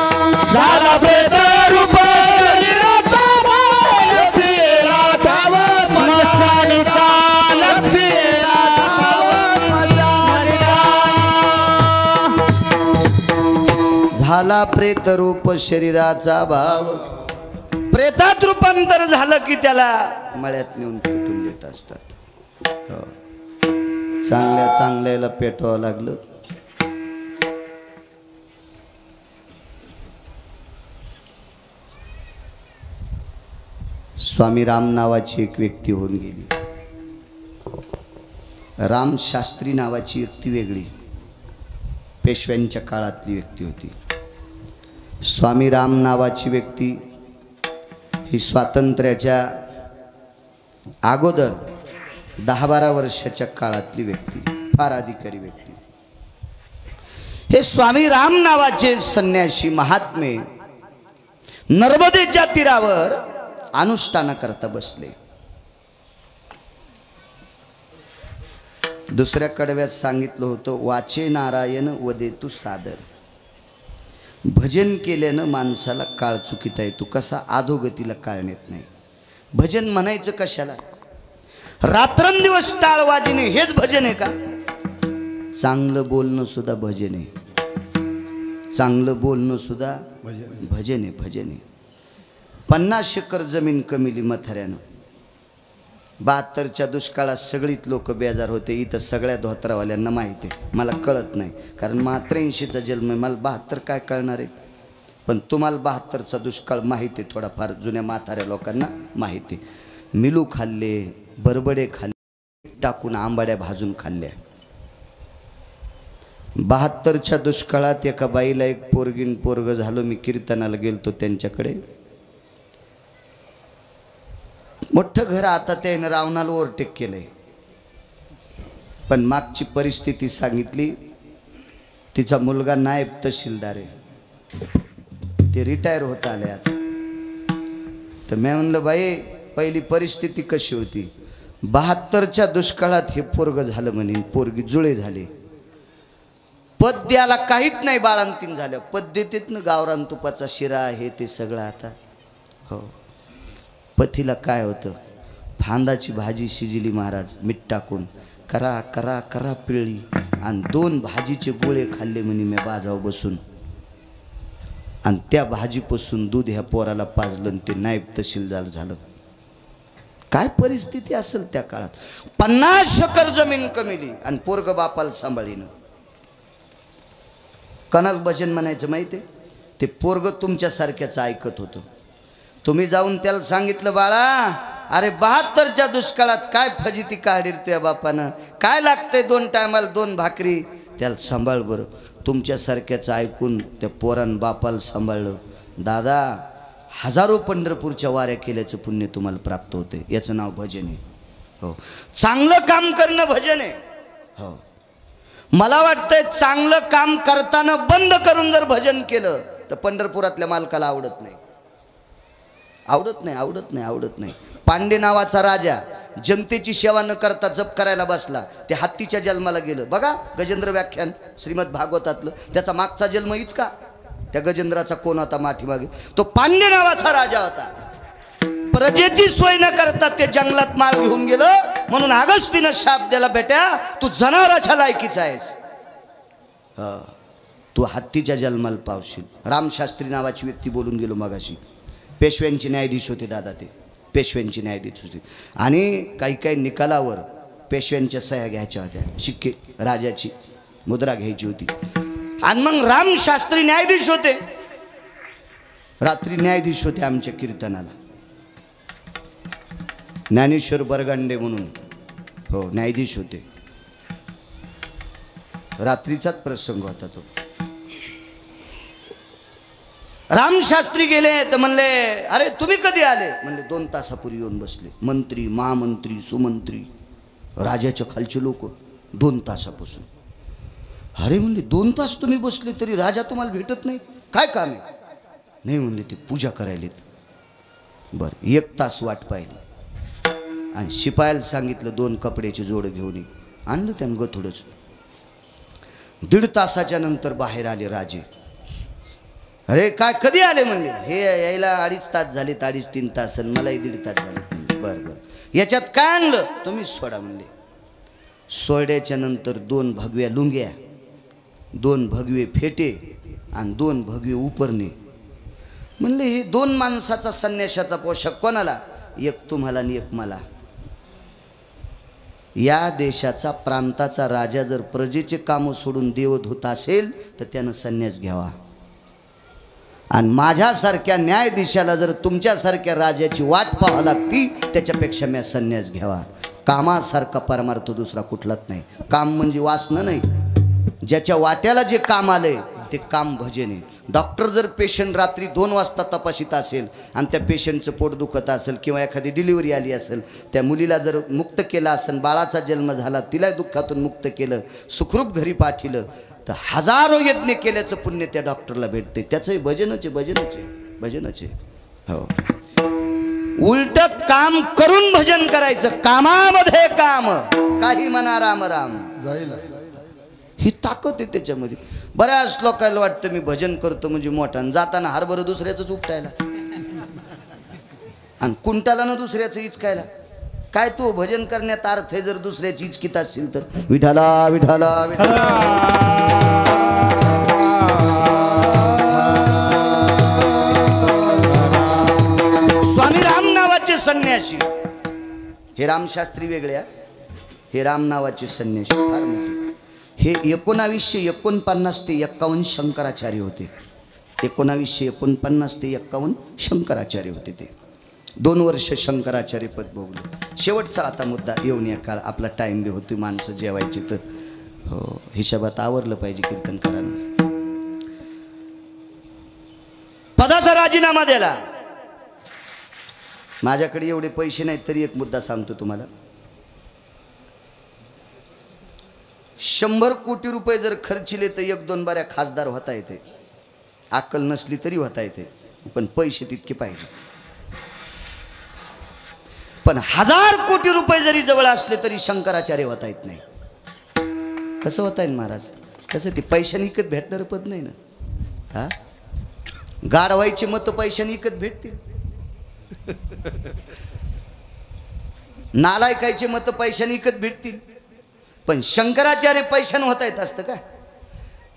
झाला प्रेत रूप शरीराचा बाबा, लक्ष याला ठाव मशानीचा. लक्ष याला ठाव मशानीचा. झाला प्रेत रूप शरीराचा भाव. प्रेतात रूपांतर झालं की त्याला मळ्यात नेऊन पेटून देत असतात. हो. चांगल्या चांगल्याला पेटवावं लागलं. स्वामी राम नावाची एक व्यक्ती होऊन गेली. राम शास्त्री नावाची व्यक्ती वेगळी, पेशव्यांच्या काळातली व्यक्ती होती. स्वामी राम नावाची व्यक्ती ही स्वातंत्र्याच्या अगोदर 10-12 वर्षाच्या काळातली व्यक्ती, फार अधिकारी व्यक्ती. हे स्वामी राम नावाचे संन्यासी महात्मे नर्मदेच्या तीरावर अनुष्ठान करता बसले. दुसऱ्या कडव्यात सांगितलं होतं, वाचे नारायण वदेतु सादर. भजन केल्यानं माणसाला काळ चुकीता येतो. कसा? अधोगतीला काळ नेत नाही. भजन म्हणायचं कशाला? रात्रंदिवस टाळ वाजणे हेच भजन आहे का? चांगलं बोलणं सुद्धा भजन आहे. चांगलं बोलणं सुद्धा भजन आहे. भजन आहे. 50 एकर जमीन कमिली मथऱ्यानं. 72च्या दुष्काळात सगळीत लोक बेजार होते. इथं सगळ्या धोत्रावाल्यांना माहिती आहे. मला कळत नाही, कारण मला 83चा जन्म आहे. मला 72 काय कळणार आहे? पण तुम्हाला 72चा दुष्काळ माहिती आहे. थोडाफार जुन्या म्हाताऱ्या लोकांना माहिती आहे. मिलू खाल्ले, बरबडे खाल्ले, टाकून आंबाड्या भाजून खाल्ल्या. 72च्या दुष्काळात एका बाईला एक पोरगीन पोरग झालं. मी कीर्तनाला गेलतो त्यांच्याकडे. मोठं घर, आता त्यानं रावणाला ओव्हरटेक केलंय. पण मागची परिस्थिती सांगितली. तिचा मुलगा नायब तहसीलदार आहे, ते रिटायर होत आले आता. तर मी म्हणलं, बाई पहिली परिस्थिती कशी होती? 72च्या दुष्काळात हे पोरग झालं म्हणे, पोरगी जुळे झाले. पद द्यायला काहीच नाही. बाळंतीन झालं पद देतेत ना, गावरान तुपाचा शिरा हे ते सगळं. आता हो, पतीला काय होतं? फांदाची भाजी शिजली महाराज मीठ टाकून, करा करा करा पिळली, आणि 2 भाजीचे गोळे खाल्ले म्हणे मी बाजाव बसून. आणि त्या भाजीपासून दूध ह्या पोराला पाजलं आणि ते नायब तहसीलदार झालं. काय परिस्थिती असेल त्या काळात? 50 एकर जमीन कमिली आणि पोरग बापाला सांभाळीनं. कणाल भजन म्हणायचं माहिती आहे? ते पोरग तुमच्यासारख्याचं ऐकत होतं. तुम्ही जाऊन त्याला सांगितलं, बाळा अरे 72च्या दुष्काळात काय फजिती काढीर त्या बापानं, काय लागतंय 2 टायमाला 2 भाकरी, त्याला सांभाळ बरं. तुमच्यासारख्याचं ऐकून त्या पोरान बापाला सांभाळलं. दादा, हजारो पंढरपूरच्या वाऱ्या केल्याचं पुण्य तुम्हाला प्राप्त होते. याचं नाव भजन आहे. हो, चांगलं काम करणं भजन आहे. हो, मला वाटतंय चांगलं काम करताना बंद करून जर भजन केलं तर पंढरपुरातल्या मालकाला आवडत नाही. आवडत नाही, आवडत नाही, आवडत नाही. पांडे नावाचा राजा जनतेची सेवा न करता जप करायला बसला. ते हत्तीच्या जन्माला गेलं. बघा गजेंद्र व्याख्यान श्रीमद भागवतातलं. त्याचा मागचा जन्म हीच का? त्या गजेंद्राचा कोण होता माठीमागे? तो पांडे नावाचा राजा होता. प्रजेची सोय न करता ते जंगलात माळ घेऊन गेलं. म्हणून अगस्तीनं शाप दिला, बेट्या तू जनावराच्या लायकीचा आहेस, तू हत्तीच्या जन्माला पावशील. रामशास्त्री नावाची व्यक्ती बोलून गेलो मगाशी. पेशव्यांचे न्यायाधीश होते दादा, ते पेशव्यांचे न्यायाधीश होते. आणि काही काही निकालावर पेशव्यांच्या सह्या घ्यायच्या होत्या, शिक्के राजाची मुद्रा घ्यायची होती. आणि मग रामशास्त्री न्यायाधीश होते. रात्री न्यायाधीश होते आमच्या कीर्तनाला. ज्ञानेश्वर बरगांडे म्हणून, हो न्यायाधीश होते. रात्रीचाच प्रसंग होता तो. रामशास्त्री गेले तर म्हणले, अरे तुम्ही कधी आले? म्हणले 2 तासापूर्वी येऊन बसले. मंत्री, महामंत्री, सुमंत्री, राजाच्या खालचे लोक 2 तासापासून. अरे म्हणले 2 तास तुम्ही बसले तरी राजा तुम्हाला भेटत नाही, काय काम आहे? नाही म्हणले ते पूजा करायलेत. बरं 1 तास वाट पाहिली आणि शिपायाला सांगितलं 2 कपड्याची जोड घेऊन ये. आणलं त्यानं गथुडच. 1.5 तासाच्या नंतर बाहेर आले राजे. अरे काय कधी आले म्हणले? हे यायला 2.5 तास झाले, 2.5-3 तास, आणि मलाही 1.5 तास झाले. बरं बरं, याच्यात काय आणलं? तुम्ही सोडा म्हणले. सोड्याच्या नंतर 2 भगव्या लुंग्या, 2 भगवे फेटे आणि 2 भगवे उपरणे. म्हणले हे 2 माणसाचा संन्याशाचा पोशाख कोणाला? एक तुम्हाला आणि एक मला. या देशाचा प्रांताचा राजा जर प्रजेचे कामं सोडून देवधूत असेल तर त्यानं संन्यास घ्यावा. आणि माझ्यासारख्या न्यायाधीशाला जर तुमच्यासारख्या राजाची वाट पाहावी लागती त्याच्यापेक्षा मी संन्यास घ्यावा. कामासारखा परमार्थ दुसरा कुठलाच नाही. काम म्हणजे वासना नाही. ज्याच्या वाट्याला जे काम आलंय ते काम भजन आहे. डॉक्टर जर पेशंट रात्री 2 वाजता तपासित असेल आणि त्या पेशंटचं पोट दुखत असेल किंवा एखादी डिलिव्हरी आली असेल, त्या मुलीला जर मुक्त केलं असेल, बाळाचा जन्म झाला, तिला दुःखातून मुक्त केलं, सुखरूप घरी पाठवलं, तर हजारो यज्ञ केल्याचं पुण्य त्या डॉक्टरला भेटते. त्याचंही भजनच आहे, भजनच आहे, भजनच आहे. हो, उलट काम करून भजन करायचं. कामामध्ये काम, काही म्हणा राम राम जाईल. ही ताकद आहे त्याच्यामध्ये. बऱ्याच लोकांना वाटतं मी भजन करतो म्हणजे मोठा, आणि जाताना हरभरं दुसऱ्याच उपटायला आणि कुंटाला न दुसऱ्याचं इचकायला. काय तू भजन करण्यात अर्थ आहे जर दुसऱ्याची इचकीत असतील तर? विठाला विठाला विठाला. स्वामी राम नावाचे संन्यासी, हे रामशास्त्री वेगळ्या, हे राम नावाचे संन्यासी फार मोठे. हे 1949 ते 51 शंकराचार्य होते. 1949 ते 51 शंकराचार्य होते. ते 2 वर्ष शंकराचार्य पद भोगले. शेवटचा आता मुद्दा येऊन या काळ. आपला टाईम बी होती, माणसं जेवायची, तर हो हिशोबात आवरलं पाहिजे कीर्तनकारांना. पदाचा राजीनामा दिला. माझ्याकडे एवढे पैसे नाहीत तरी एक मुद्दा सांगतो तुम्हाला. 100 कोटी रुपये जर खर्चिले तर 1-2 बाऱ्या खासदार होता येते. अक्कल नसली तरी होता येते, पण पैसे तितके पाहिजे. पण 1000 कोटी रुपये जरी जवळ असले तरी शंकराचार्य होता येत नाही. कसं होता येईल महाराज? कसं? ते पैशाने विकत भेटणारं पद नाही ना. हा, गाढवायचे मत पैशाने विकत भेटतील, नालायकायचे मत पैशाने विकत भेटतील, पण शंकराचार्य पैशाने होता येत असतं का?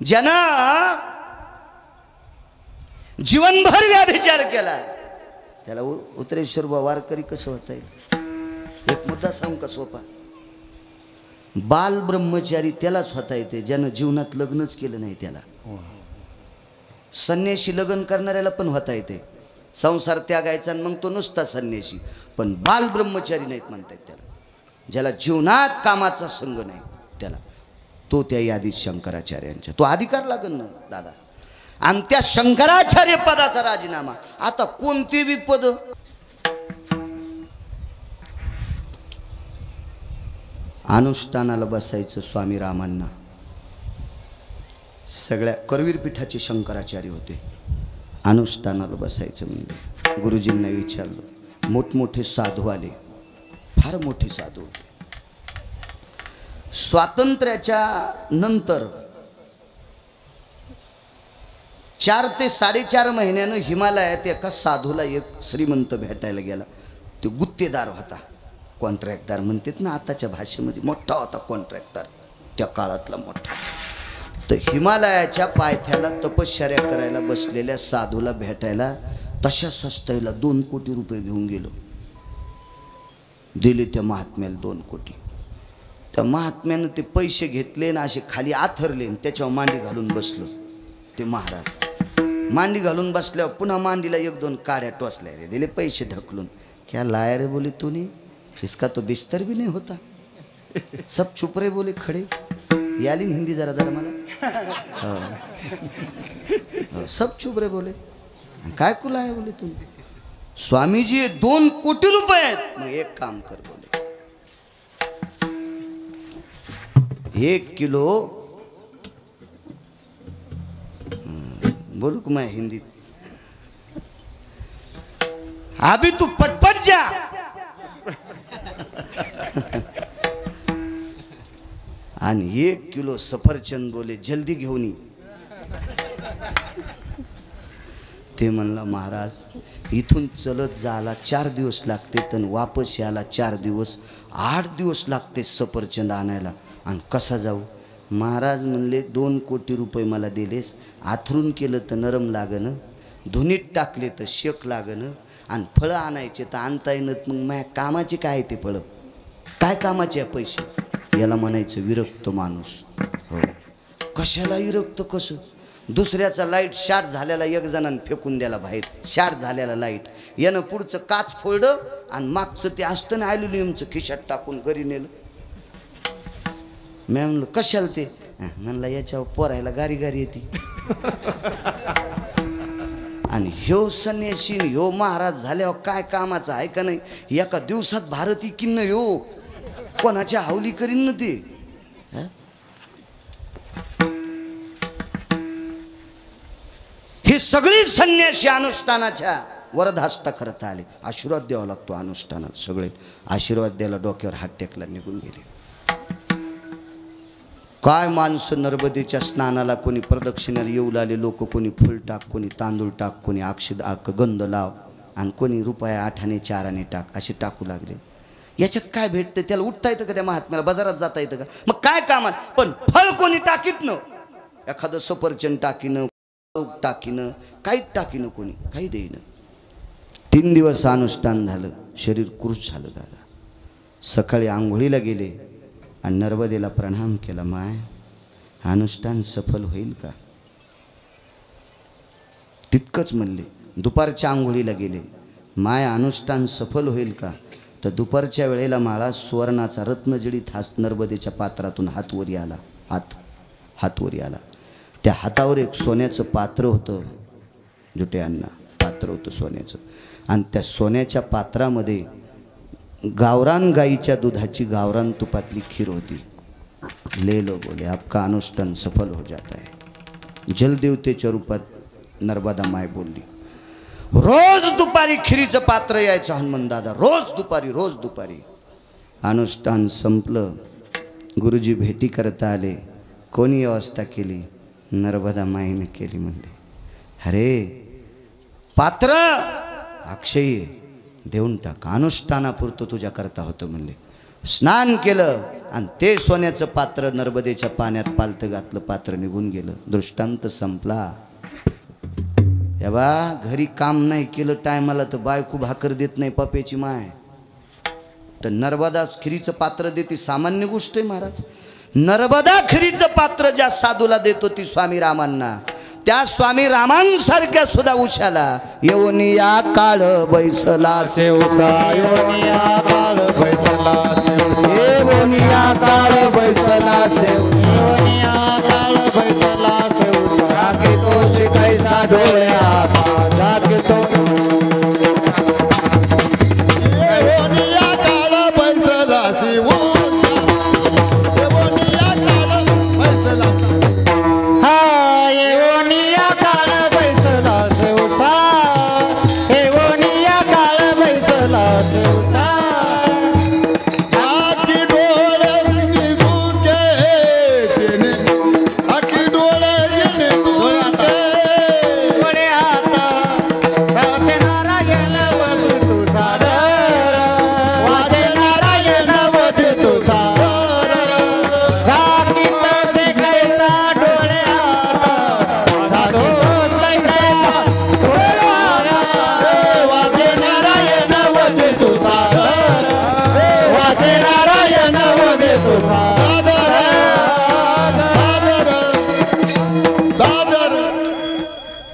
ज्यानं जीवनभर व्याभिचार केला त्याला उत्तरेश्वर वारकरी कसं होता येईल? एक मुद्दा सांगू का सोपा? बाल ब्रह्मचारी त्यालाच होता येते ज्यानं जीवनात लग्नच केलं नाही त्याला. संन्याशी लग्न करणाऱ्याला पण होता येते, संसार त्यागायचा मग तो नुसता संन्यासी. पण बाल ब्रह्मचारी नाहीत म्हणतात त्याला, ज्याला जीवनात कामाचा संग नाही त्याला. तो त्या यादीत शंकराचार्यांच्या. तो अधिकार लागन ना दादा. आणि त्या शंकराचार्य पदाचा राजीनामा. आता कोणते बी पद, अनुष्ठानाला बसायचं स्वामी रामांना. सगळ्या करवीर पीठाचे शंकराचार्य होते. अनुष्ठानाला बसायचं म्हणजे गुरुजींना विचारलं. मोठमोठे साधू आले, फार मोठे साधू होते. स्वातंत्र्याच्या नंतर 4 ते 4.5 महिन्यानं हिमालयात एका साधूला एक श्रीमंत भेटायला गेला. तो गुत्तेदार होता, कॉन्ट्रॅक्टदार म्हणतात ना आताच्या भाषेमध्ये. मोठा होता कॉन्ट्रॅक्टदार, त्या काळातला मोठा. तर हिमालयाच्या पायथ्याला तपश्चर्या करायला बसलेल्या साधूला भेटायला तशा सस्त्याला 2 कोटी रुपये घेऊन गेलो. दिले त्या महात्म्याला 2 कोटी. त्या महात्म्यानं ते पैसे घेतले ना असे खाली आथरले, त्याच्यावर मांडी घालून बसलो. ते महाराज मांडी घालून बसल्यावर पुन्हा मांडीला 1-2 काड्या टोचल्या, दिले पैसे ढकलून. क्या लाया रे बोले तूने, इसका तो बिस्तर भी नहीं होता. सब चुप रे बोले खडे. याली हिंदी जरा जरा मला. सब चुप रे बोले. काय कुला आहे बोले तुम्ही? स्वामीजी 2 कोटी रुपये आहेत. मग एक काम कर बोले, 1 किलो बोलू का मैं हिंदीत अभी तू पटपट जा आणि 1 किलो सफरचंद बोले जल्दी घेऊन ये ते म्हणला महाराज इथून चलत जायला 4 दिवस लागते तर वापस यायला 4 दिवस 8 दिवस लागते सफरचंद आणायला आणि कसा जाऊ महाराज म्हणले 2 कोटी रुपये मला दिलेस आथरून केलं तर नरम लागन धुनीत टाकले तर शेक लागन आणि फळं आणायचे तर आणता येणत मग माझ्या कामाचे काय ते फळं काय कामाचे आहे पैसे याला म्हणायचं विरक्त माणूस हो कशाला विरक्त कसं दुसऱ्याचा लाईट शार्ट झालेला एक जणांनी फेकून द्याला बाहेर शार्ट झालेला लाईट यानं पुढचं काच फोडलं आणि मागचं ते असतं ना ॲल्युमिनियमचं खिशात टाकून घरी नेलं मी म्हणलं कशाला ते म्हणला याच्यावर पोरायला गारी गारी येते आणि ह्यो संन्यासी ह्यो महाराज झाल्यावर काय कामाचा आहे का नाही एका दिवसात भारती किन्न ह्यो कोणाच्या हावली करीन ना ते ही सगळी संन्यासी अनुष्ठानाच्या वरदहस्त करता आले आशीर्वाद द्यावा लागतो अनुष्ठानात सगळे आशीर्वाद द्यायला डोक्यावर हात टेकला निघून गेले काय माणसं नर्मदेच्या स्नानाला कोणी प्रदक्षिणाला येऊ लागले लोक कोणी फुल टाक कोणी तांदूळ टाक कोणी गंध लाव आणि कोणी रुपया 8 आणे 4 आणे टाक असे टाकू लागले याच्यात काय भेटतं त्याला उठता येतं का त्या महात्म्याला बाजारात जाता येतं का मग काय कामात पण फळ कोणी टाकीत न एखादं सफरचंद टाकीनं टाकीनं काहीच टाकीनं कोणी काही देईन 3 दिवस अनुष्ठान झालं शरीर कृश झालं दादा सकाळी आंघोळीला गेले आणि नर्मदेला प्रणाम केला माय अनुष्ठान सफल होईल का तितकंच म्हणले दुपारच्या आंघोळीला गेले माय अनुष्ठान सफल होईल का तर दुपारच्या वेळेला माळा सुवर्णाचा रत्नजडीत हात नर्मदेच्या पात्रातून हात वरी आला हात वरी आला त्या हातावर एक सोन्याचं पात्र होतं जुट्यांना पात्र होतं सोन्याचं आणि त्या सोन्याच्या पात्रामध्ये गावरान गाईच्या दुधाची गावरान तुपातली खीर होती ले लो बोले आपका अनुष्ठान सफल हो जाता है जलदेवतेच्या रूपात नर्मदा माय बोलली रोज दुपारी खिरीचं पात्र यायचं हनुमान दादा रोज दुपारी अनुष्ठान संपलं गुरुजी भेटी करता आले कोणी व्यवस्था केली नर्मदा माईने केली म्हणले अरे पात्र अक्षय देऊन टाक अनुष्ठानापुरतं तुझ्या करता होतं म्हणले स्नान केलं आणि ते सोन्याचं पात्र नर्मदेच्या पाण्यात पालतं घातलं पात्र निघून गेलं दृष्टांत संपला या बा घरी काम नाही केलं टायमाला तर बायको भाकर देत नाही पप्याची माय तर नर्मदा खिरीचं पात्र देते सामान्य गोष्ट आहे महाराज नर्मदा खिरीचं पात्र ज्या साधूला देतो ती स्वामी रामांना त्या स्वामी रामांसारख्या सुद्धा उशाला येऊनिया काळ बैसला सेवसा येऊनिया काळ बैसला सेवसा येऊनिया काळ बैसला सेवसा येऊनिया काळ बैसला सेवसा जागे तो शिकायचा डोळ्यात जागे तो येऊनिया काळ बैसला सेवसा येऊनिया काळ बैसला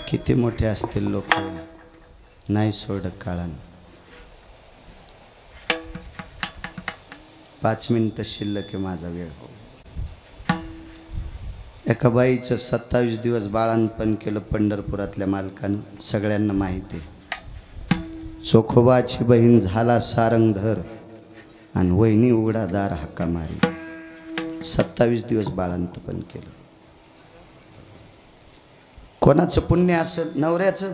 किती मोठे असतील लोक नाही सोडत काळानं 5 मिनिटं शिल्लक आहे माझा वेळ एका बाईचं 27 दिवस बाळांपण केलं पंढरपुरातल्या मालकानं सगळ्यांना माहिती आहे चोखोबाची बहीण झाला सारंगधर आणि वहिनी उघडा दार हाका मारी 27 दिवस बाळांत पण केलं. कोणाचं पुण्य असेल? नवऱ्याचं,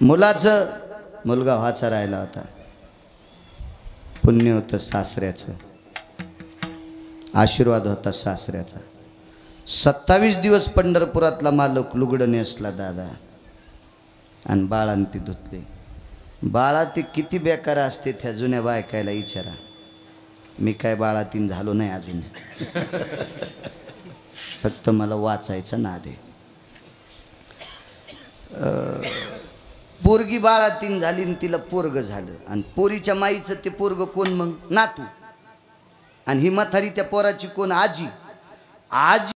मुलाचं. मुलगा व्हायचा राहिला होता. पुण्य होतं सासऱ्याचं, आशीर्वाद होता सासऱ्याचा. 27 दिवस पंढरपुरातला मालक लुगडं नेसला दादा आणि बाळांती धुतले. बाळा ते किती बेकार असते त्या जुन्या बायकायला विचारा. मी काय बाळातीन झालो नाही अजून, फक्त मला वाचायचा नाद आहे. पोरगी बाळातीन झाली आणि तिला पोरग झालं आणि पोरीच्या माईचं ते पोरग कोण मग? नातू. आणि ही म्हातारी त्या पोराची कोण? आजी. आजी